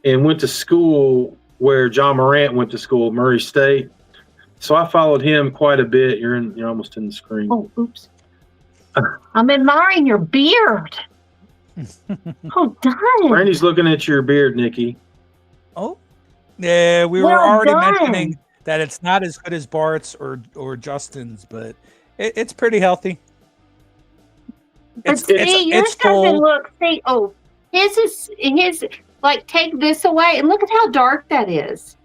B: and went to school where John Morant went to school, Murray State. So I followed him quite a bit. You're almost in the screen.
G: Oh, oops. I'm admiring your beard. Oh, done.
B: Randy's looking at your beard, Nikki.
A: Oh, yeah. We were already mentioning that it's not as good as Bart's or Justin's, but it's pretty healthy.
G: But yours doesn't look. See, his is like take this away and look at how dark that is.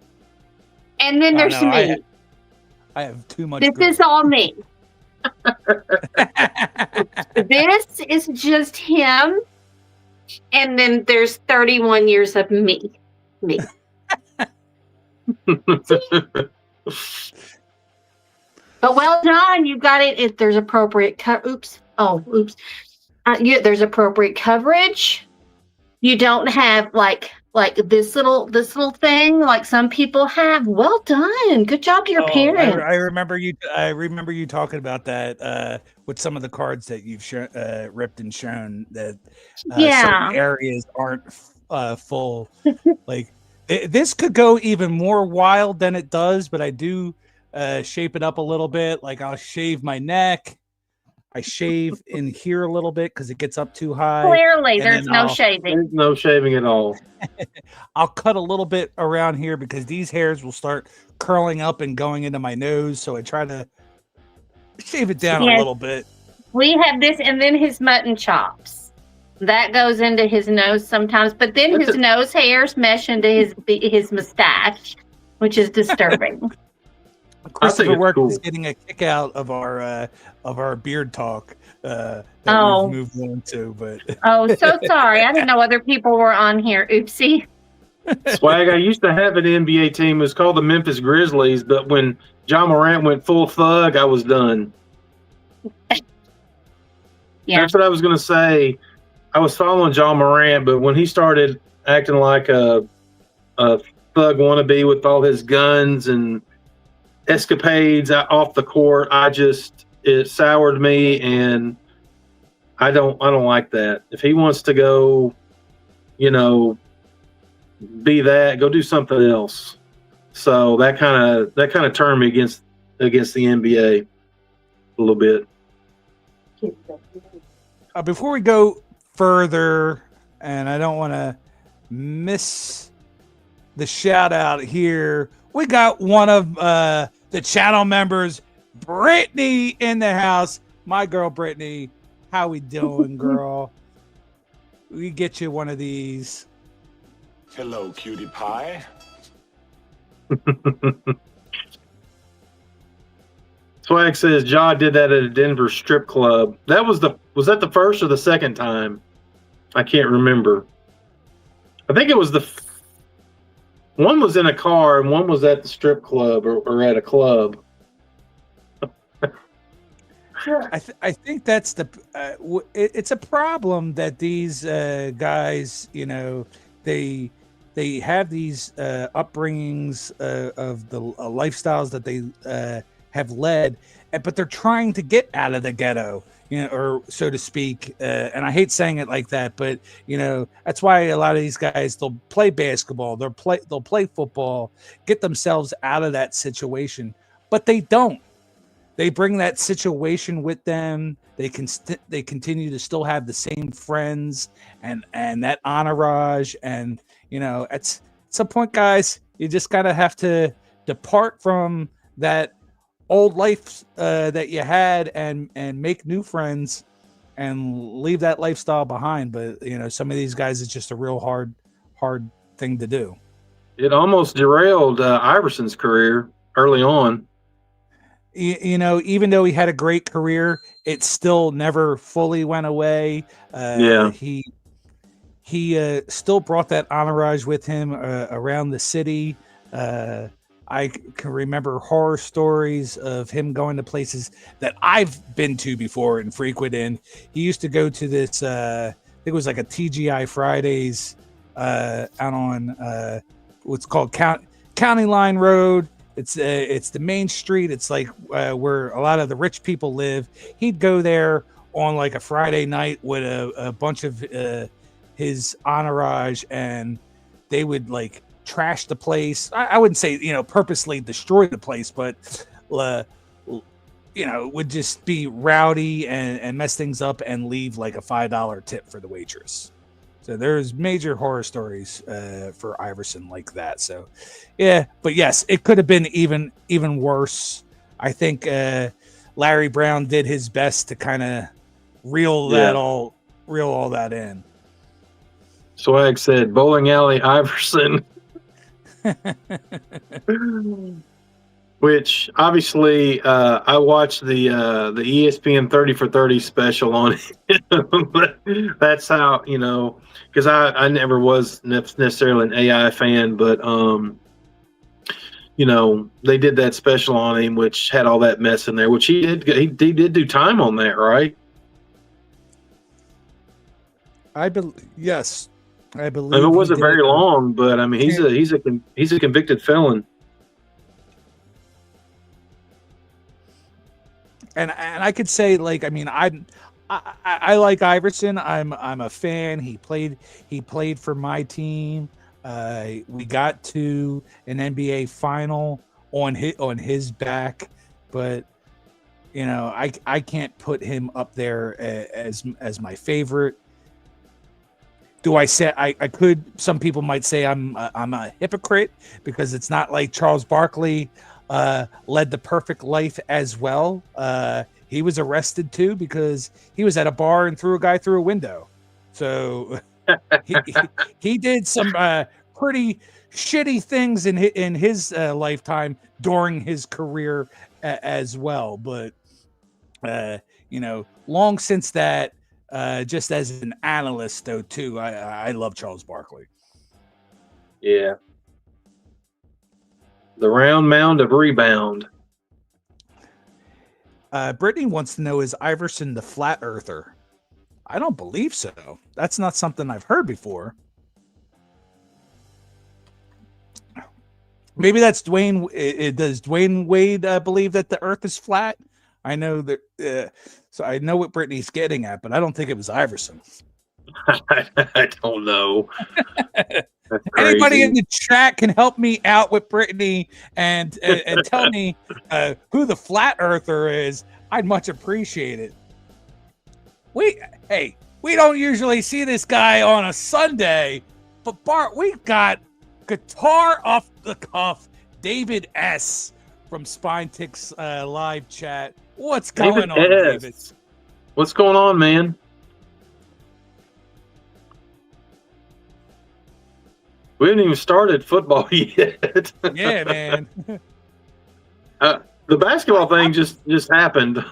G: And then there's me.
A: I have too much.
G: This is all me. This is just him, and then there's 31 years of me. But well done, you got it. If there's appropriate there's appropriate coverage. You don't have like this little thing like some people have. Well done. Good job to your parents.
A: I remember you talking about that with some of the cards that you've ripped and shown that certain areas aren't full. Like this could go even more wild than it does, but I do shape it up a little bit. Like I'll shave my neck. I shave in here a little bit because it gets up too high.
G: Clearly, there's no shaving.
B: There's no shaving at all.
A: I'll cut a little bit around here because these hairs will start curling up and going into my nose. So I try to shave it down a little bit.
G: We have this, and then his mutton chops. That goes into his nose sometimes, but then his nose hairs mesh into his mustache, which is disturbing.
A: Christopher Work is getting a kick out of our beard talk that we've moved on to, but
G: so sorry. I didn't know other people were on here. Oopsie.
B: Swag, I used to have an NBA team. It was called the Memphis Grizzlies, but when John Morant went full thug, I was done.
G: Yeah.
B: That's what I was going to say. I was following John Morant, but when he started acting like a thug wannabe with all his guns and escapades off the court, it soured me, and I don't like that. If he wants to go, be that, go do something else. So that kind of turned me against the NBA a little bit.
A: Before we go further, and I don't want to the shout out here. We got one of the channel members, Brittany, in the house. My girl, Brittany. How we doing, girl? We get you one of these.
H: Hello, cutie pie.
B: Swag says Ja did that at a Denver strip club. Was that the first or the second time? I can't remember. I think it was one was in a car and one was at the strip club or at a club.
A: I think that's it's a problem that these guys, they have these upbringings of the lifestyles that they have led, but they're trying to get out of the ghetto, or so to speak. And I hate saying it like that, but that's why a lot of these guys, they'll play basketball, they'll play football, get themselves out of that situation, but they don't. They bring that situation with them. They continue to still have the same friends and that entourage. And at some point, guys, you just gotta have to depart from that old life that you had and make new friends and leave that lifestyle behind. But some of these guys, it's just a real hard thing to do.
B: It almost derailed Iverson's career early on.
A: Even though he had a great career, it still never fully went away. He still brought that entourage with him around the city. I can remember horror stories of him going to places that I've been to before and frequent in. He used to go to this, I think it was like a TGI Fridays out on what's called County Line Road. It's the main street. It's like where a lot of the rich people live. He'd go there on like a Friday night with a bunch of his entourage, and they would like trash the place. I wouldn't say purposely destroy the place, but would just be rowdy and mess things up and leave like a $5 tip for the waitress. So there's major horror stories for Iverson like that. So, yeah, but yes, it could have been even worse. I think Larry Brown did his best to kind of reel all that in.
B: Swag said, "Bowling alley Iverson," which obviously I watched the ESPN 30 for 30 special on it. But that's how because I never was necessarily an AI fan, but they did that special on him, which had all that mess in there, which he did do time on that, right?
A: Yes, I believe.
B: I mean, it wasn't very long, but I mean, he's a convicted felon.
A: And I could say, like, I mean, I like Iverson. I'm a fan. He played for my team. We got to an NBA final on his back, but I can't put him up there as my favorite. Do I say I could? Some people might say I'm a hypocrite because it's not like Charles Barkley led the perfect life as well. He was arrested too because he was at a bar and threw a guy through a window. So he did some pretty shitty things in his lifetime during his career as well. But long since that, just as an analyst though too, I love Charles Barkley.
B: Yeah. The round mound of rebound.
A: Brittany wants to know, is Iverson the flat earther? I don't believe so. That's not something I've heard before. Maybe that's Dwayne. Does Dwayne Wade believe that the earth is flat? I know that. So I know what Brittany's getting at, but I don't think it was Iverson.
B: I don't know.
A: Anybody in the chat can help me out with Brittany and tell me who the flat earther is. I'd much appreciate it. We don't usually see this guy on a Sunday, but Bart, we got guitar off the cuff, David S. from Spine Ticks live chat. What's going on, David?
B: What's going on, man? We haven't even started football yet.
A: Yeah, man.
B: The basketball thing just happened.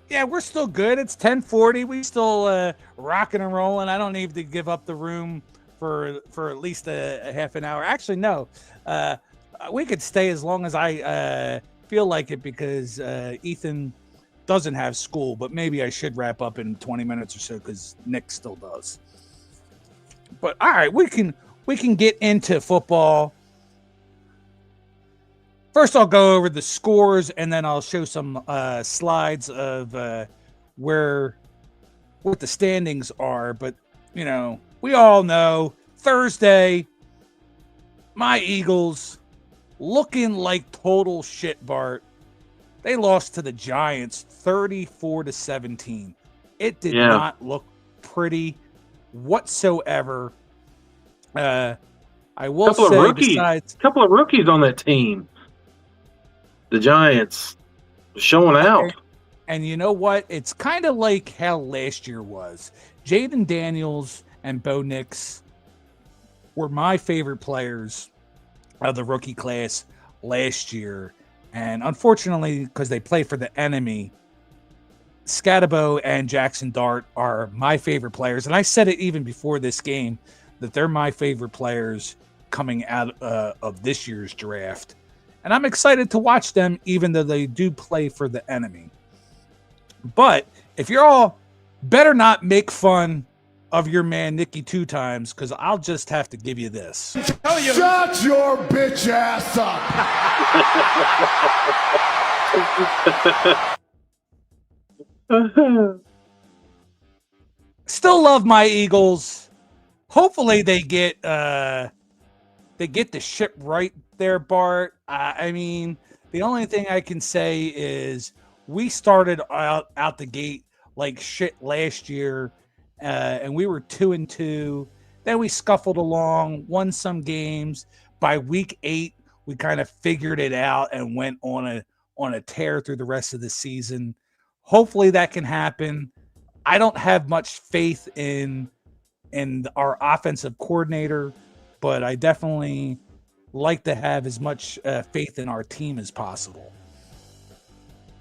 A: Yeah, we're still good. It's 10:40. We still rocking and rolling. I don't need to give up the room for at least a half an hour. Actually, no. We could stay as long as I feel like it because Ethan doesn't have school, but maybe I should wrap up in 20 minutes or so because Nick still does. But all right, we can get into football. First, I'll go over the scores, and then I'll show some slides of what the standings are. But, you know, we all know Thursday, my Eagles looking like total shit, Bart. They lost to the Giants 34-17. It did not look pretty whatsoever. I will say, besides...
B: couple of rookies on that team. The Giants showing out.
A: And you know what? It's kind of like how last year was. Jaden Daniels and Bo Nix were my favorite players of the rookie class last year. And unfortunately, because they play for the enemy, Scatabo and Jackson Dart are my favorite players. And I said it even before this game that they're my favorite players coming out of this year's draft. And I'm excited to watch them, even though they do play for the enemy. But if you're all better not make fun of your man, Nicky, 2 times, because I'll just have to give you this.
F: Shut your bitch ass
B: up.
A: Still love my Eagles. Hopefully they get the ship right there, Bart. I mean, the only thing I can say is we started out the gate like shit last year, and we were 2-2. Then we scuffled along, won some games. By week 8, we kind of figured it out and went on a tear through the rest of the season. Hopefully that can happen. I don't have much faith in our offensive coordinator, but I definitely like to have as much faith in our team as possible.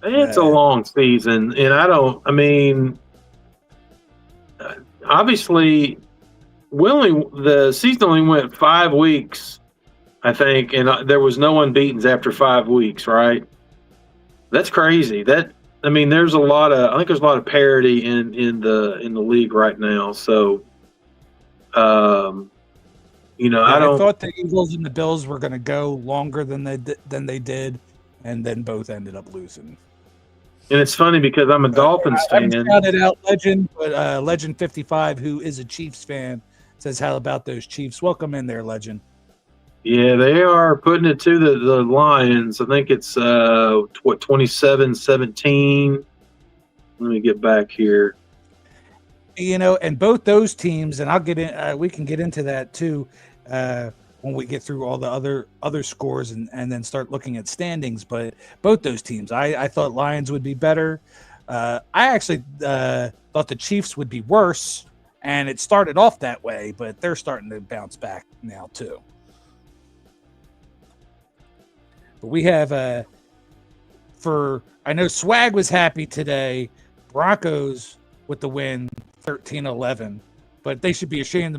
B: It's a long season, and obviously, the season only went 5 weeks, I think, and there was no unbeatens after 5 weeks, right? That's crazy. There's a lot of parity in the league right now. So, I
A: thought the Eagles and the Bills were going to go longer than they did, and then both ended up losing.
B: And it's funny because I'm a Dolphins fan.
A: I shouted out Legend, but Legend 55, who is a Chiefs fan, says, "How about those Chiefs?" Welcome in there, Legend.
B: Yeah, they are putting it to the Lions. I think it's 27-17. Let me get back here.
A: And both those teams, and I'll get in. We can get into that too when we get through all the other scores and then start looking at standings. But both those teams, I thought Lions would be better. I actually thought the Chiefs would be worse, and it started off that way, but they're starting to bounce back now too. But we have I know Swag was happy today. Broncos with the win, 13-11, but they should be ashamed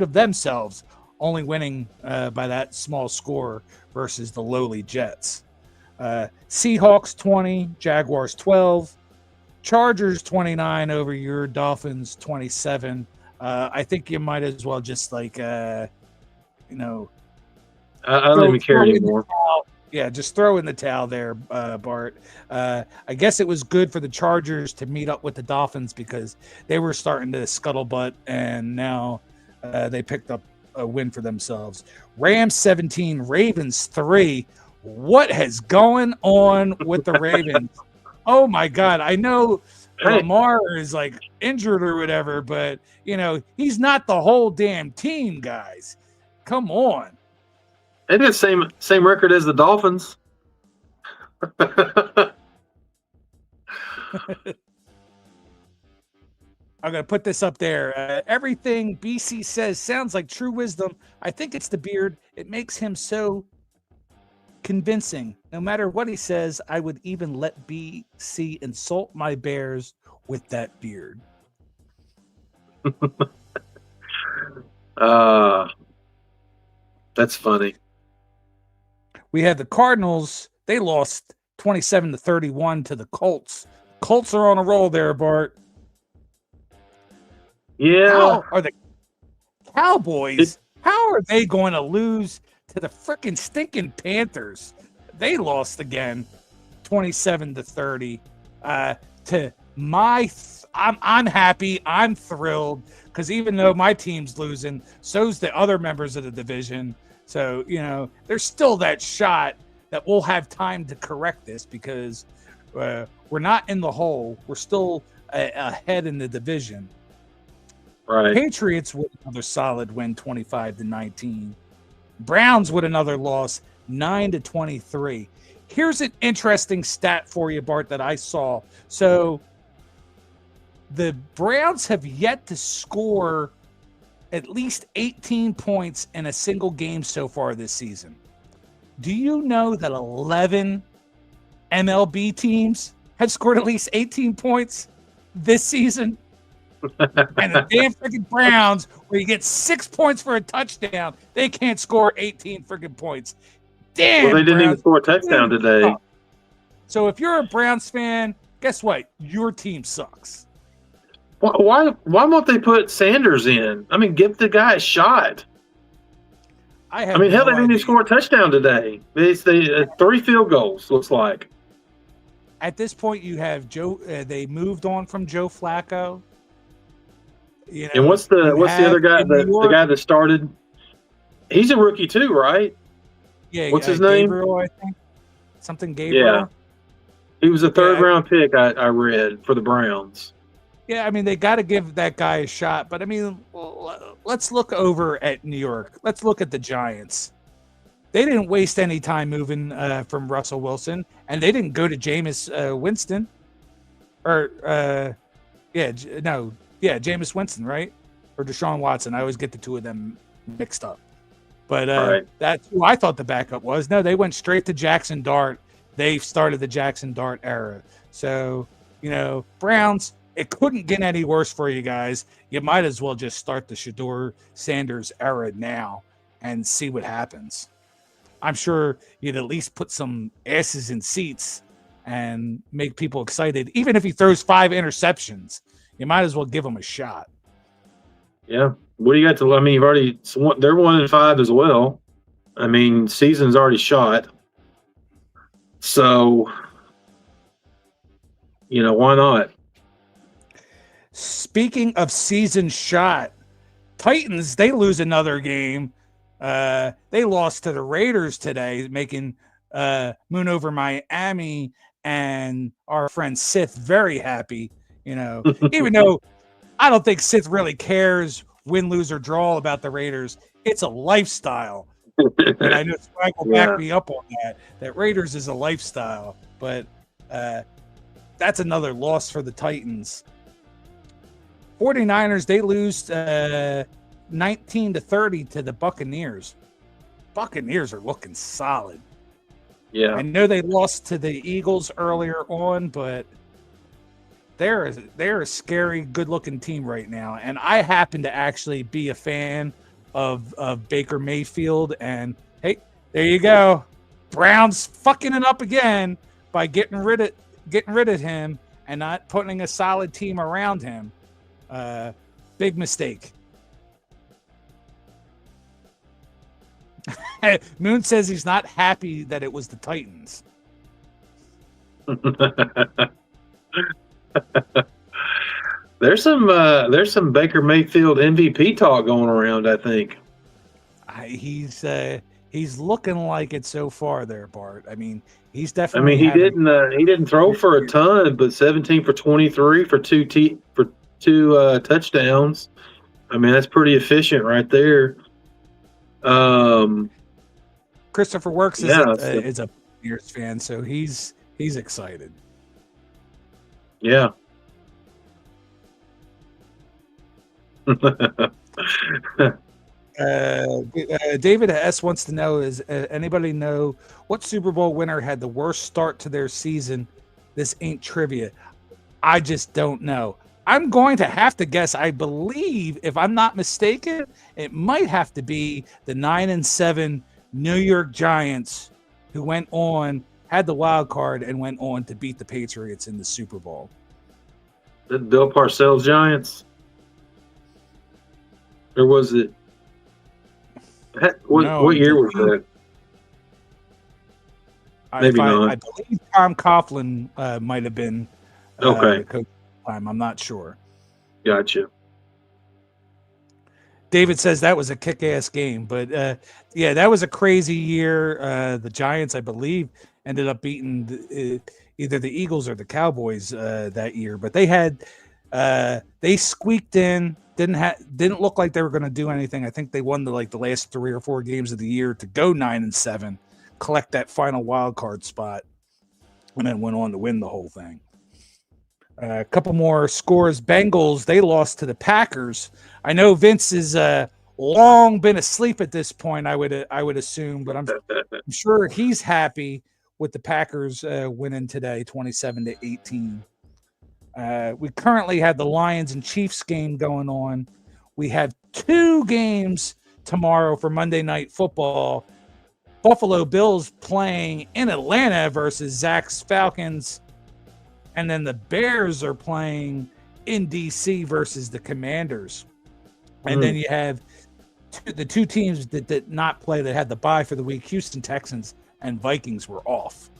A: of themselves only winning by that small score versus the lowly Jets. Seahawks 20, Jaguars 12, Chargers 29 over your Dolphins 27. I think you might as well just
B: I don't even care anymore.
A: Yeah, just throw in the towel there, Bart. I guess it was good for the Chargers to meet up with the Dolphins because they were starting to scuttlebutt, and now they picked up a win for themselves. Rams 17, Ravens 3. What has going on with the Ravens? Oh my God! I know
B: Hey.
A: Lamar is like injured or whatever, but he's not the whole damn team, guys. Come on.
B: They got same record as the Dolphins.
A: I'm going to put this up there. Everything BC says sounds like true wisdom. I think it's the beard. It makes him so convincing. No matter what he says, I would even let BC insult my Bears with that beard.
B: That's funny.
A: We had the Cardinals. They lost 27-31 to the Colts. Colts are on a roll there, Bart.
B: Yeah.
A: How are the Cowboys? How are they going to lose to the freaking stinking Panthers? They lost again, 27-30. To my, I'm happy. I'm thrilled because even though my team's losing, so's the other members of the division. So there's still that shot that we'll have time to correct this because we're not in the hole. We're still ahead in the division.
B: Right.
A: Patriots with another solid win, 25-19. Browns with another loss, 9-23. Here's an interesting stat for you, Bart, that I saw. So the Browns have yet to score at least 18 points in a single game so far this season. Do you know that 11 MLB teams have scored at least 18 points this season? And the damn freaking Browns, where you get 6 points for a touchdown, they can't score 18 freaking points. Damn.
B: Well, they didn't
A: Browns.
B: even score a touchdown today.
A: So if you're a Browns fan, guess what? Your team sucks.
B: Why won't they put Sanders in? I mean, give the guy a shot.
A: Hell,
B: they didn't even score a touchdown today. They 3 field goals, looks like.
A: At this point, you have Joe. They moved on from Joe Flacco.
B: And what's the other guy? The guy that started. He's a rookie too, right?
A: Yeah.
B: What's his name?
A: Gabriel, I think. Something Gabriel.
B: Yeah. He was a third-round pick. I read for the Browns.
A: Yeah, they got to give that guy a shot. But let's look over at New York. Let's look at the Giants. They didn't waste any time moving from Russell Wilson, and they didn't go to Jameis Winston. Jameis Winston, right? Or Deshaun Watson. I always get the two of them mixed up. But that's who I thought the backup was. No, they went straight to Jackson Dart. They started the Jackson Dart era. So, Browns, it couldn't get any worse for you guys. You might as well just start the Shedeur Sanders era now and see what happens. I'm sure you'd at least put some asses in seats and make people excited. Even if he throws 5 interceptions, you might as well give him a shot.
B: Yeah. What do you got to? You've already. They're 1-5 as well. Season's already shot. So, why not?
A: Speaking of season shot, Titans, they lose another game. They lost to the Raiders today, making Moon Over Miami and our friend Sith very happy. Even though I don't think Sith really cares win, lose, or draw about the Raiders. It's a lifestyle. And I know Spike will back me up on that Raiders is a lifestyle. But that's another loss for the Titans. 49ers, they lose 19-30 to the Buccaneers. Buccaneers are looking solid.
B: Yeah.
A: I know they lost to the Eagles earlier on, but they're a scary, good-looking team right now. And I happen to actually be a fan of Baker Mayfield. And, hey, there you go. Browns fucking it up again by getting rid of him and not putting a solid team around him. Big mistake. Moon says he's not happy that it was the Titans.
B: There's some Baker Mayfield MVP talk going around, I think.
A: He's He's looking like it so far there, Bart. I mean, he's
B: I
A: definitely.
B: mean, he didn't throw for a ton, but 17 for 23 for two touchdowns. I mean, that's pretty efficient right there.
A: Christopher Works
B: Yeah,
A: is a Bears fan, so he's excited.
B: Yeah.
A: David S wants to know: is anybody know what Super Bowl winner had the worst start to their season? This ain't trivia. I just don't know. I'm going to have to guess. I believe, if I'm not mistaken, it might have to be the 9-7 New York Giants, who had the wild card and went on to beat the Patriots in the Super Bowl.
B: The Bill Parcells Giants? Or was it? What year was that? Maybe not.
A: I believe Tom Coughlin might have been
B: okay.
A: The coach at the time. I'm not sure.
B: Gotcha.
A: David says that was a kick-ass game, but yeah, that was a crazy year. The Giants, I believe, ended up beating either the Eagles or the Cowboys that year, but they squeaked in. Didn't look like they were going to do anything. I think they won the last 3 or 4 games of the year to go 9-7, collect that final wild card spot, and then went on to win the whole thing. A couple more scores. Bengals, they lost to the Packers. I know Vince is long been asleep at this point, I would assume, but I'm sure he's happy with the Packers winning today 27-18. We currently have the Lions and Chiefs game going on. We have 2 games tomorrow for Monday Night Football. Buffalo Bills playing in Atlanta versus Zach's Falcons. And then the Bears are playing in D.C. versus the Commanders. And then you have the 2 teams that did not play that had the bye for the week. Houston Texans and Vikings were off.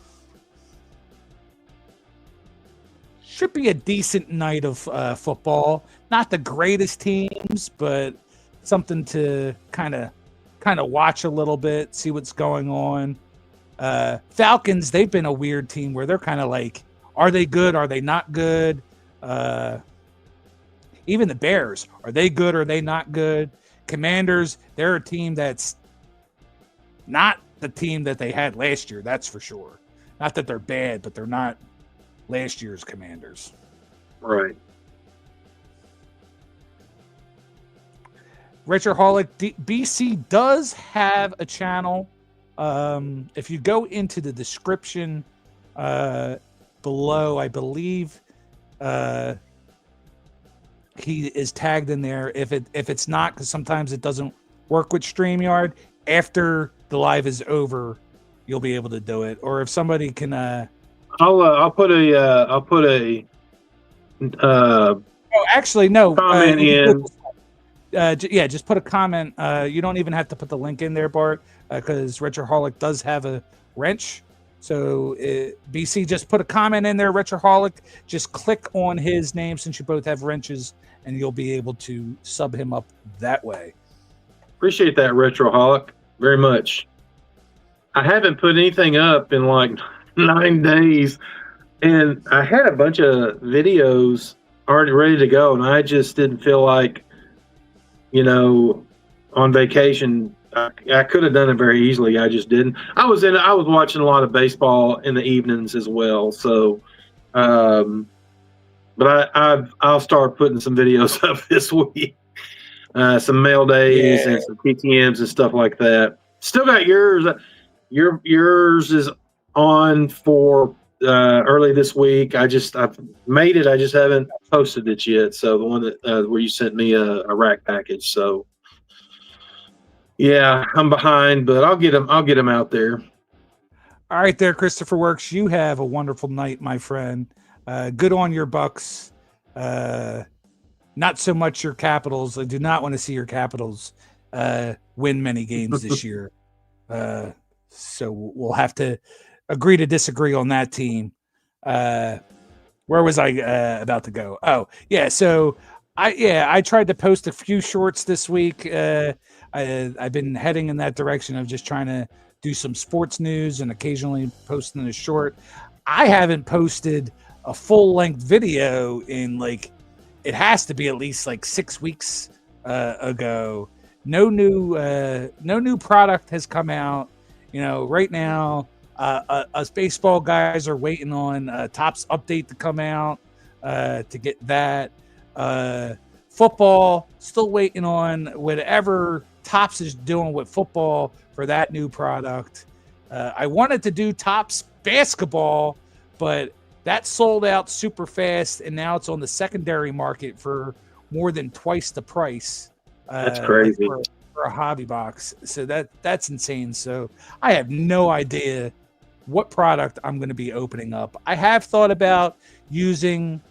A: Should be a decent night of football. Not the greatest teams, but something to kind of watch a little bit, see what's going on. Falcons, they've been a weird team where they're kind of like, are they good? Are they not good? Even the Bears, are they good? Or are they not good? Commanders, they're a team that's not the team that they had last year. That's for sure. Not that they're bad, but they're not last year's Commanders.
B: Right.
A: Richard Hollick, BC does have a channel. If you go into the description below, I believe he is tagged in there. If it's not, because sometimes it doesn't work with StreamYard, after the live is over, you'll be able to do it. Or if somebody can
B: I'll put a
A: actually no
B: comment in.
A: Just put a comment. You don't even have to put the link in there, Bart, because Richard Hollick does have a wrench. So BC, just put a comment in there, Richard Hollick. Just click on his name since you both have wrenches, and you'll be able to sub him up that way.
B: Appreciate that, Retro Hollick, very much. I haven't put anything up in like 9 days, and I had a bunch of videos already ready to go, and I just didn't feel like, on vacation, I could have done it very easily. I just didn't. I was watching a lot of baseball in the evenings as well. So, but I'll start putting some videos up this week. Some mail days and some PTMs and stuff like that. Still got yours. Yours is on for early this week. I've made it. I just haven't posted it yet. So the one that where you sent me a rack package. So yeah, I'm behind, but I'll get them out there.
A: All right, there, Christopher Works. You have a wonderful night, my friend. Good on your Bucks. Not so much your Capitals. I do not want to see your Capitals win many games this year. So we'll have to agree to disagree on that team. Where was I about to go? Oh, yeah. So I tried to post a few shorts this week. I've been heading in that direction of just trying to do some sports news and occasionally posting a short. I haven't posted a full-length video in it has to be at least 6 weeks ago. No new product has come out. Right now, us baseball guys are waiting on Topps update to come out to get that. Football, still waiting on whatever Topps is doing with football for that new product. I wanted to do Topps basketball, but that sold out super fast, and now it's on the secondary market for more than twice the price.
B: That's crazy.
A: For a hobby box. So that's insane. So I have no idea what product I'm going to be opening up. I have thought about using,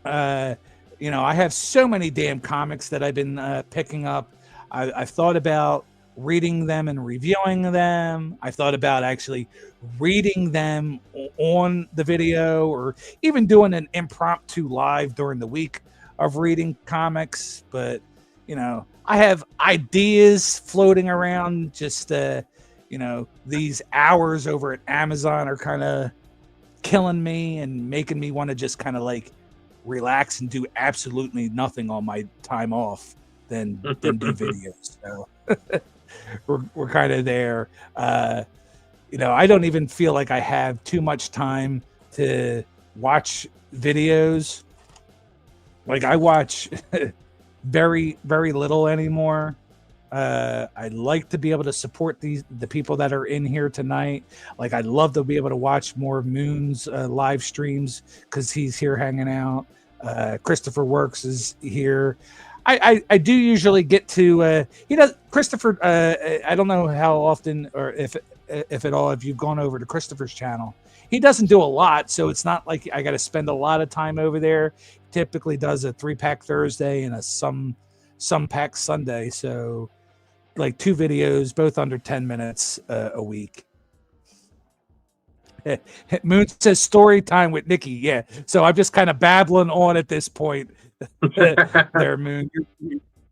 A: I have so many damn comics that I've been picking up. I've thought about reading them and reviewing them. I thought about actually reading them on the video, or even doing an impromptu live during the week of reading comics. But, I have ideas floating around. Just, these hours over at Amazon are kind of killing me and making me want to just kind of relax and do absolutely nothing on my time off than do videos. So we're kind of there. I don't even feel like I have too much time to watch videos. I watch very, very little anymore. I'd like to be able to support the people that are in here tonight. I'd love to be able to watch more of Moon's live streams because he's here hanging out. Christopher Works is here. I do usually get to Christopher. I don't know how often or if at all if you've gone over to Christopher's channel. He doesn't do a lot, so it's not like I got to spend a lot of time over there. He typically does a 3-pack Thursday and a some pack Sunday. So 2 videos, both under 10 minutes a week. Moon says story time with Nikki. Yeah. So I'm just kind of babbling on at this point. There, Moon.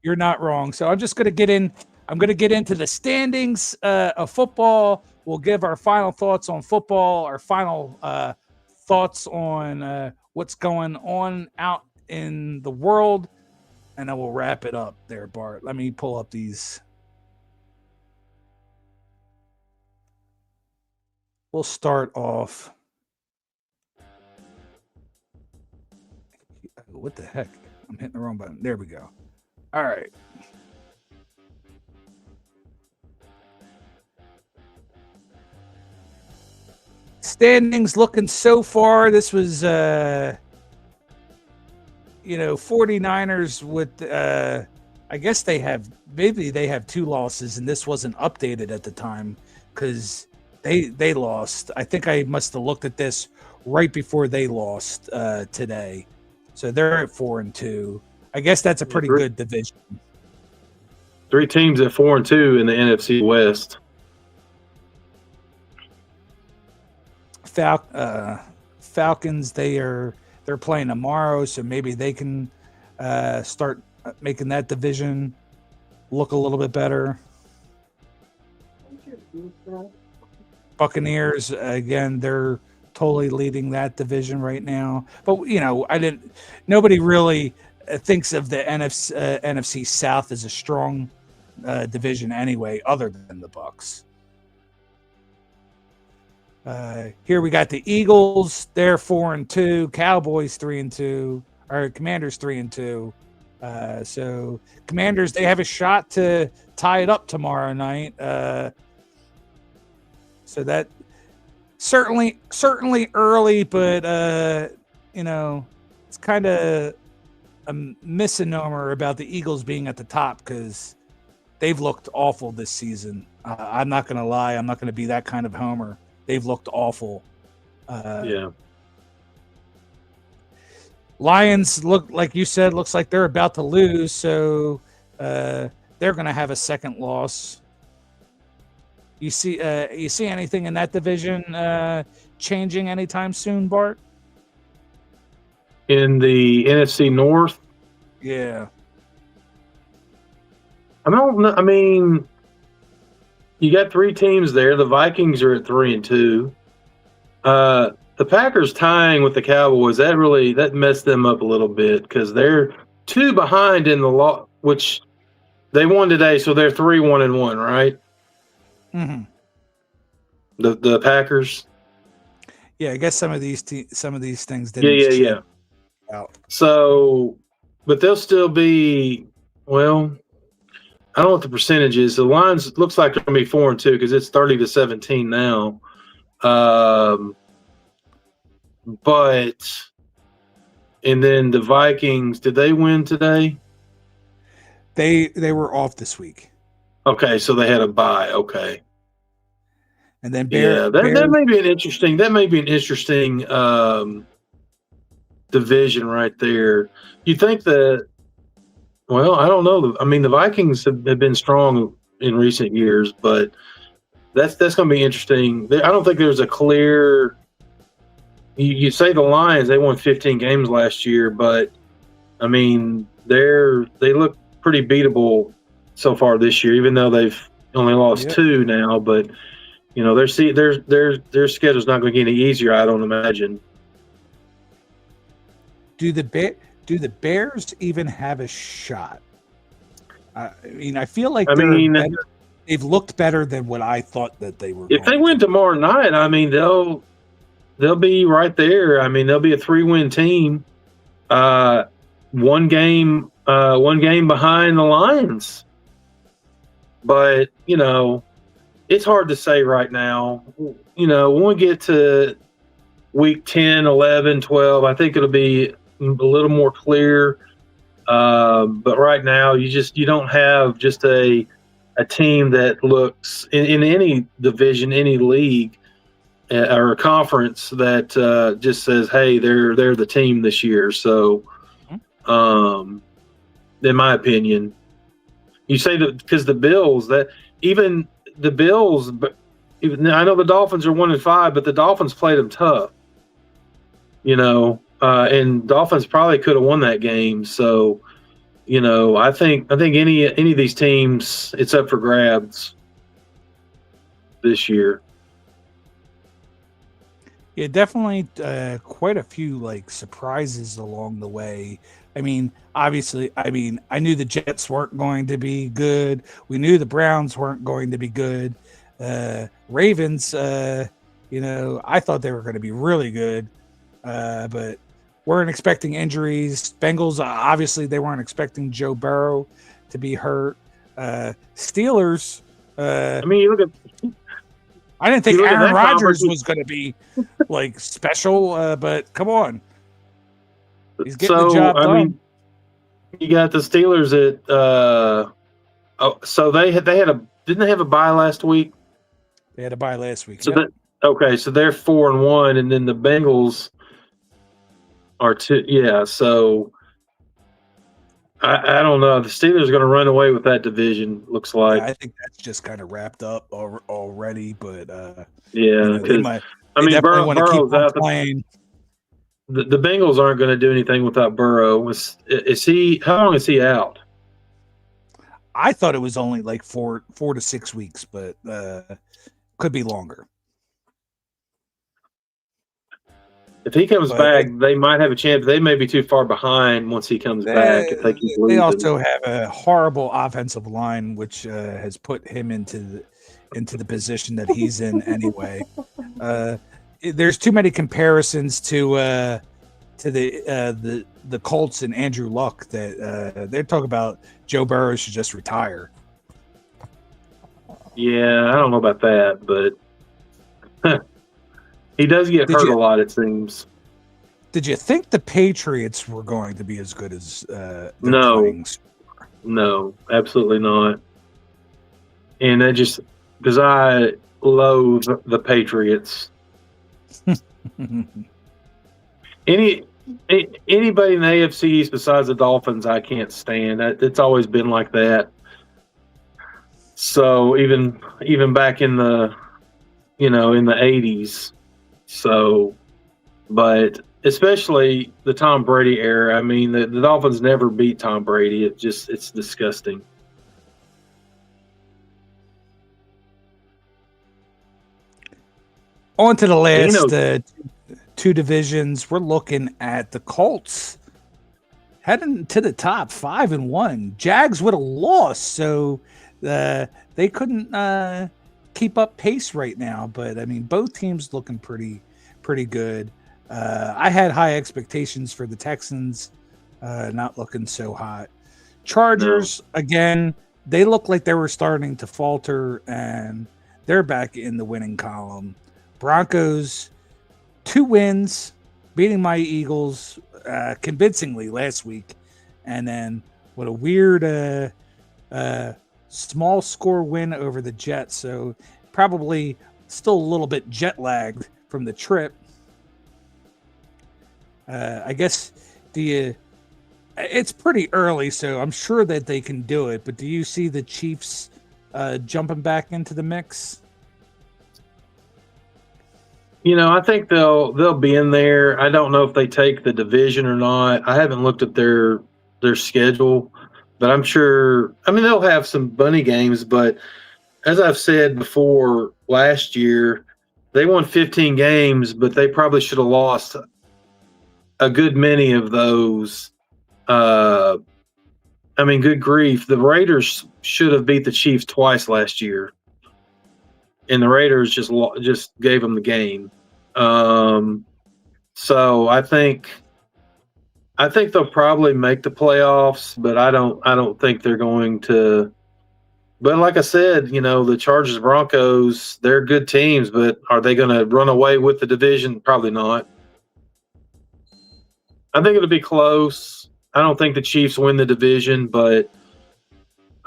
A: You're not wrong. So I'm just going to get in. I'm going to get into the standings of football. We'll give our final thoughts on football, our final thoughts on what's going on out in the world, and then we'll wrap it up there, Bart. Let me pull up these. We'll start off. What the heck? I'm hitting the wrong button. There we go. All right. Standings looking so far. This was, 49ers with, I guess maybe they have 2 losses, and this wasn't updated at the time because they lost. I think I must have looked at this right before they lost today. So they're at 4-2. I guess that's a pretty good division.
B: 3 teams at 4-2 in the NFC West.
A: Falcons, they're playing tomorrow, so maybe they can start making that division look a little bit better. Buccaneers, again, they're totally leading that division right now. But nobody really thinks of the NFC South as a strong division anyway, other than the Bucs. Here we got the Eagles. They're 4-2. Cowboys 3-2. Or Commanders 3-2. So Commanders, they have a shot to tie it up tomorrow night. So that certainly early, but it's kind of a misnomer about the Eagles being at the top because they've looked awful this season. I'm not going to lie. I'm not going to be that kind of homer. They've looked awful.
B: Yeah.
A: Lions look like you said. Looks like they're about to lose, so they're going to have a second loss. You see anything in that division changing anytime soon, Bart?
B: In the NFC North?
A: Yeah.
B: I don't know. I mean, you got 3 teams there. The Vikings are at 3-2. The Packers tying with the Cowboys, that messed them up a little bit because they're 2 behind in the law, which they won today, so they're 3-1-1, right?
A: Mm-hmm.
B: The Packers.
A: Yeah, I guess some of these things
B: Yeah,
A: didn't.
B: yeah.
A: Out.
B: So, but they'll still be, well, I don't know what the percentage is. The lines looks like they're going to be 4-2 because it's 30-17 now. But and then the Vikings, did they win today?
A: They were off this week.
B: Okay, so they had a bye. Okay.
A: And then
B: that may be an interesting division right there. You think that? Well, I don't know. I mean, the Vikings have been strong in recent years, but that's going to be interesting. I don't think there's a clear. You say the Lions, they won 15 games last year, but I mean, they look pretty beatable so far this year, even though they've only lost 2 now. But you know, their schedule's not going to get any easier, I don't imagine.
A: Do the Bears even have a shot? I mean, I feel like they've looked better than what I thought that they were.
B: If they win tomorrow night, I mean, they'll be right there. I mean, they'll be a 3-win team. One game behind the Lions. But, you know, it's hard to say right now. You know, when we get to week 10, 11, 12, I think it'll be a little more clear. But right now, you don't have just a team that looks in any division, any league or a conference that just says, "Hey, they're the team this year." So, in my opinion, you say that because the Bills, I know the Dolphins are 1-5, but the Dolphins played them tough. You know, and Dolphins probably could have won that game. So, you know, I think any of these teams, it's up for grabs this year.
A: Yeah, definitely quite a few like surprises along the way. I mean, obviously, I knew the Jets weren't going to be good. We knew the Browns weren't going to be good. Ravens, you know, I thought they were going to be really good, but weren't expecting injuries. Bengals, obviously, they weren't expecting Joe Burrow to be hurt. Steelers,
B: I mean, you look at.
A: I didn't think Aaron Rodgers was going to be like special, but come on, he's getting the job done. I mean,
B: you got the Steelers at. So they didn't they have a bye last week?
A: They had a bye last week.
B: So so they're 4-1, and then the Bengals are 2. Yeah, so I don't know. The Steelers are going to run away with that division. Looks like.
A: Yeah, I think that's just kind of wrapped up already. But
B: yeah,
A: because Burrow's out playing.
B: The Bengals aren't going to do anything without Burrow. Is he? How long is he out?
A: I thought it was only like 4 to 6 weeks, but could be longer.
B: If he comes back, they might have a chance. They may be too far behind once he comes back. If they
A: also have a horrible offensive line, which has put him into the position that he's in anyway. There's too many comparisons to the Colts and Andrew Luck that they're talking about. Joe Burrow should just retire.
B: Yeah, I don't know about that, but he does get hurt a lot, it seems.
A: Did you think the Patriots were going to be as good as
B: No, absolutely not. And that just because I loathe the Patriots. Anybody in the AFC East besides the Dolphins, I can't stand. It's always been like that. So even back in the in the 80s. So, but especially the Tom Brady era. I mean, the Dolphins never beat Tom Brady. It's disgusting.
A: On to the last
B: Dino.
A: two divisions. We're looking at the Colts heading to the top, 5-1. Jags with a loss, so they couldn't keep up pace right now. But I mean, both teams looking pretty good. I had high expectations for the Texans, not looking so hot. Chargers again, they look like they were starting to falter, and they're back in the winning column. Broncos, 2 wins, beating my Eagles convincingly last week, and then what a weird small score win over the Jets. So probably still a little bit jet lagged from the trip. I guess it's pretty early, so I'm sure that they can do it. But do you see the Chiefs jumping back into the mix?
B: I think they'll be in there. I don't know if they take the division or not. I haven't looked at their schedule, but I'm sure. I mean, they'll have some bunny games, but as I've said before, last year they won 15 games, but they probably should have lost a good many of those. I mean, good grief, the Raiders should have beat the Chiefs twice last year, and the Raiders just gave them the game. So I think they'll probably make the playoffs, but I don't think they're going to. But like I said, the Chargers, Broncos, they're good teams, but are they going to run away with the division? Probably not. I think it'll be close. I don't think the Chiefs win the division, but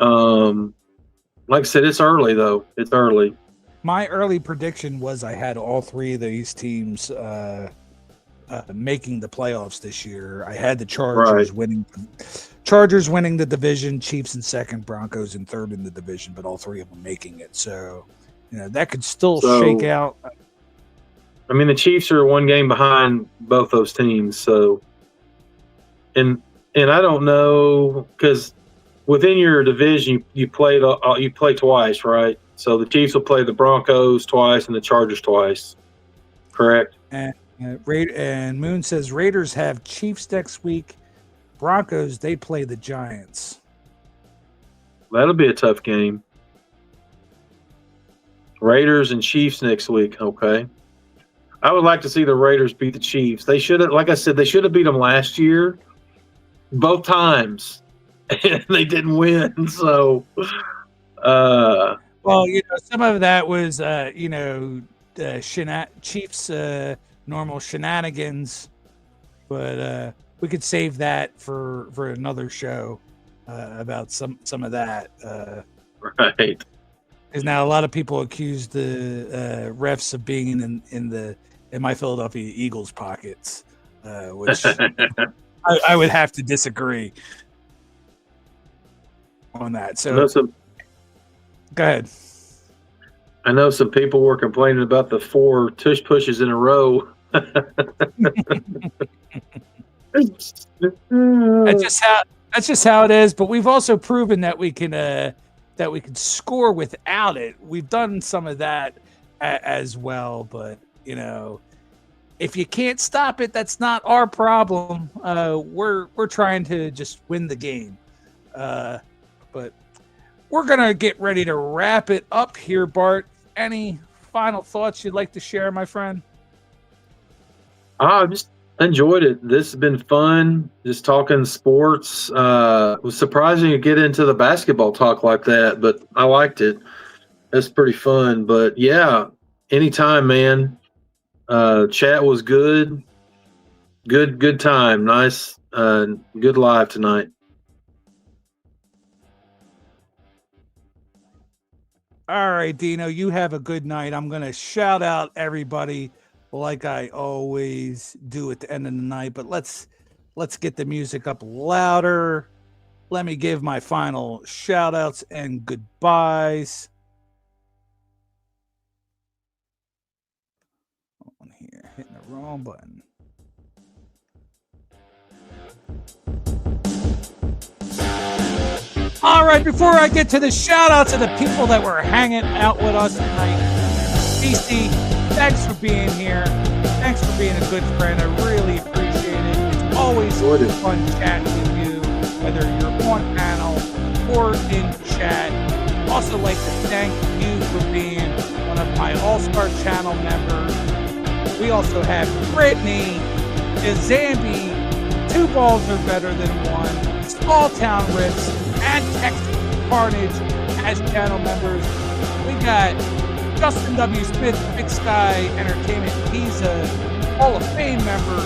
B: like I said, it's early though. It's early.
A: My early prediction was I had all 3 of these teams making the playoffs this year. I had the Chargers winning the division, Chiefs in second, Broncos in third in the division, but all 3 of them making it. So, that could still shake out.
B: I mean, the Chiefs are 1 game behind both those teams. So, and I don't know, because within your division, you play twice, right? So the Chiefs will play the Broncos twice and the Chargers twice, correct?
A: And Moon says Raiders have Chiefs next week. Broncos, they play the Giants.
B: That'll be a tough game. Raiders and Chiefs next week. Okay. I would like to see the Raiders beat the Chiefs. They should have, like I said, they should have beat them last year, both times, and they didn't win. So,
A: well, some of that was, Chiefs' normal shenanigans, but we could save that for another show about some of that.
B: Right.
A: Because now a lot of people accuse the refs of being in my Philadelphia Eagles pockets, which I would have to disagree on that. So go ahead.
B: I know some people were complaining about the 4 tush pushes in a row.
A: That's just how it is. But we've also proven that we can score without it. We've done some of that as well. But if you can't stop it, that's not our problem. We're trying to just win the game. But we're gonna get ready to wrap it up here, Bart. Any final thoughts you'd like to share, my friend?
B: I just enjoyed it. This has been fun, just talking sports. It was surprising to get into the basketball talk like that, but I liked it. It's pretty fun. But yeah, anytime, man. Chat was good. Good time. Nice. Good live tonight.
A: All right, Dino, you have a good night. I'm going to shout out everybody like I always do at the end of the night, but let's get the music up louder. Let me give my final shout outs and goodbyes. On here, hitting the wrong button. All right, before I get to the shout outs of the people that were hanging out with us tonight, BC, thanks for being here. Thanks for being a good friend. I really appreciate it. It's always fun chatting with you, whether you're on panel or in chat. Also like to thank you for being one of my All-Star Channel members. We also have Brittany, Zambi, Two Balls Are Better Than One, Small Town Rips, and Texas Carnage as channel members. We got Justin W. Smith, Big Sky Entertainment. He's a Hall of Fame member.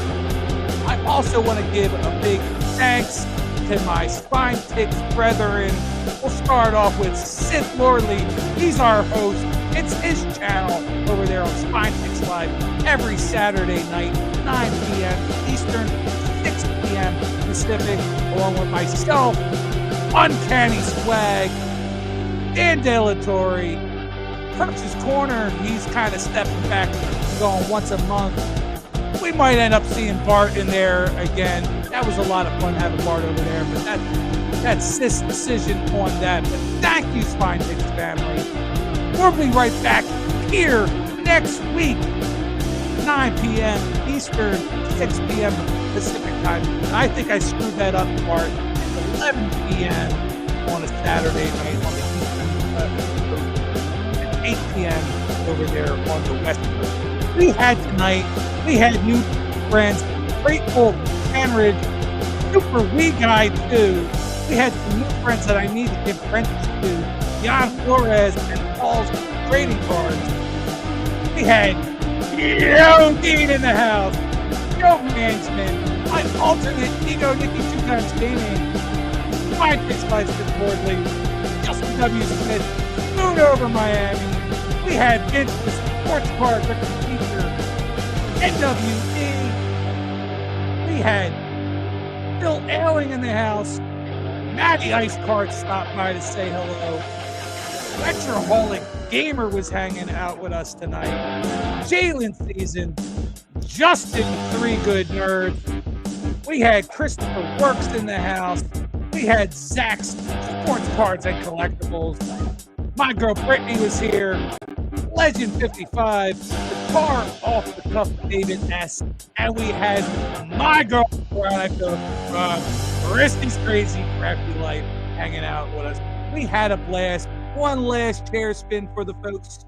A: I also want to give a big thanks to my Spine Ticks brethren. We'll start off with Sith Lordly. He's our host. It's his channel over there on Spine Ticks Live every Saturday night, 9 p.m. Eastern, 6 p.m. Pacific, along with myself, Uncanny Swag, Dan De La Torre, Coach's Corner. He's kind of stepping back, going once a month. We might end up seeing Bart in there again. That was a lot of fun having Bart over there, but that's Sith's decision on that. But thank you, Spine Ticks family. We'll be right back here next week, 9 p.m. Eastern, 6 p.m. Pacific time. And I think I screwed that up, Bart. It's 11 p.m. on a Saturday night on the Eastern Coast, and 8 p.m. over there on the West Coast. We had new friends, Grateful, Henridge, Super Wee Guy too. We had some new friends that I need to give credit to, Jan Flores and Paul's trading cards. We had Yo Dean in the house, Joe Management, my alternate Ego Nicky 2x Gaming, my Pitch by Sith Lordly, Justin W. Smith, Moon Over Miami. We had Vince the Sports Card Record Teacher, NWE. We had Phil Ailing in the house. Matty Ice Card stopped by to say hello. Retroholic Gamer was hanging out with us tonight. Jalen Season, Justin 3 Good Nerds. We had Christopher Works in the house. We had Zach's Sports Cards and Collectibles. My girl Brittany was here. Legend 55, the car off the cuff David S. And we had my girl Christy's Crazy Crafty Life hanging out with us. We had a blast. One last chair spin for the folks.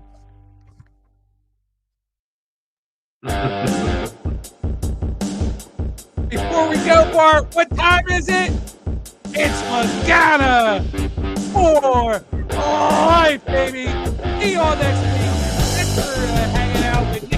A: Before we go, Bart, what time is it? It's Magana for life, baby. See you all next week. Thanks for hanging out with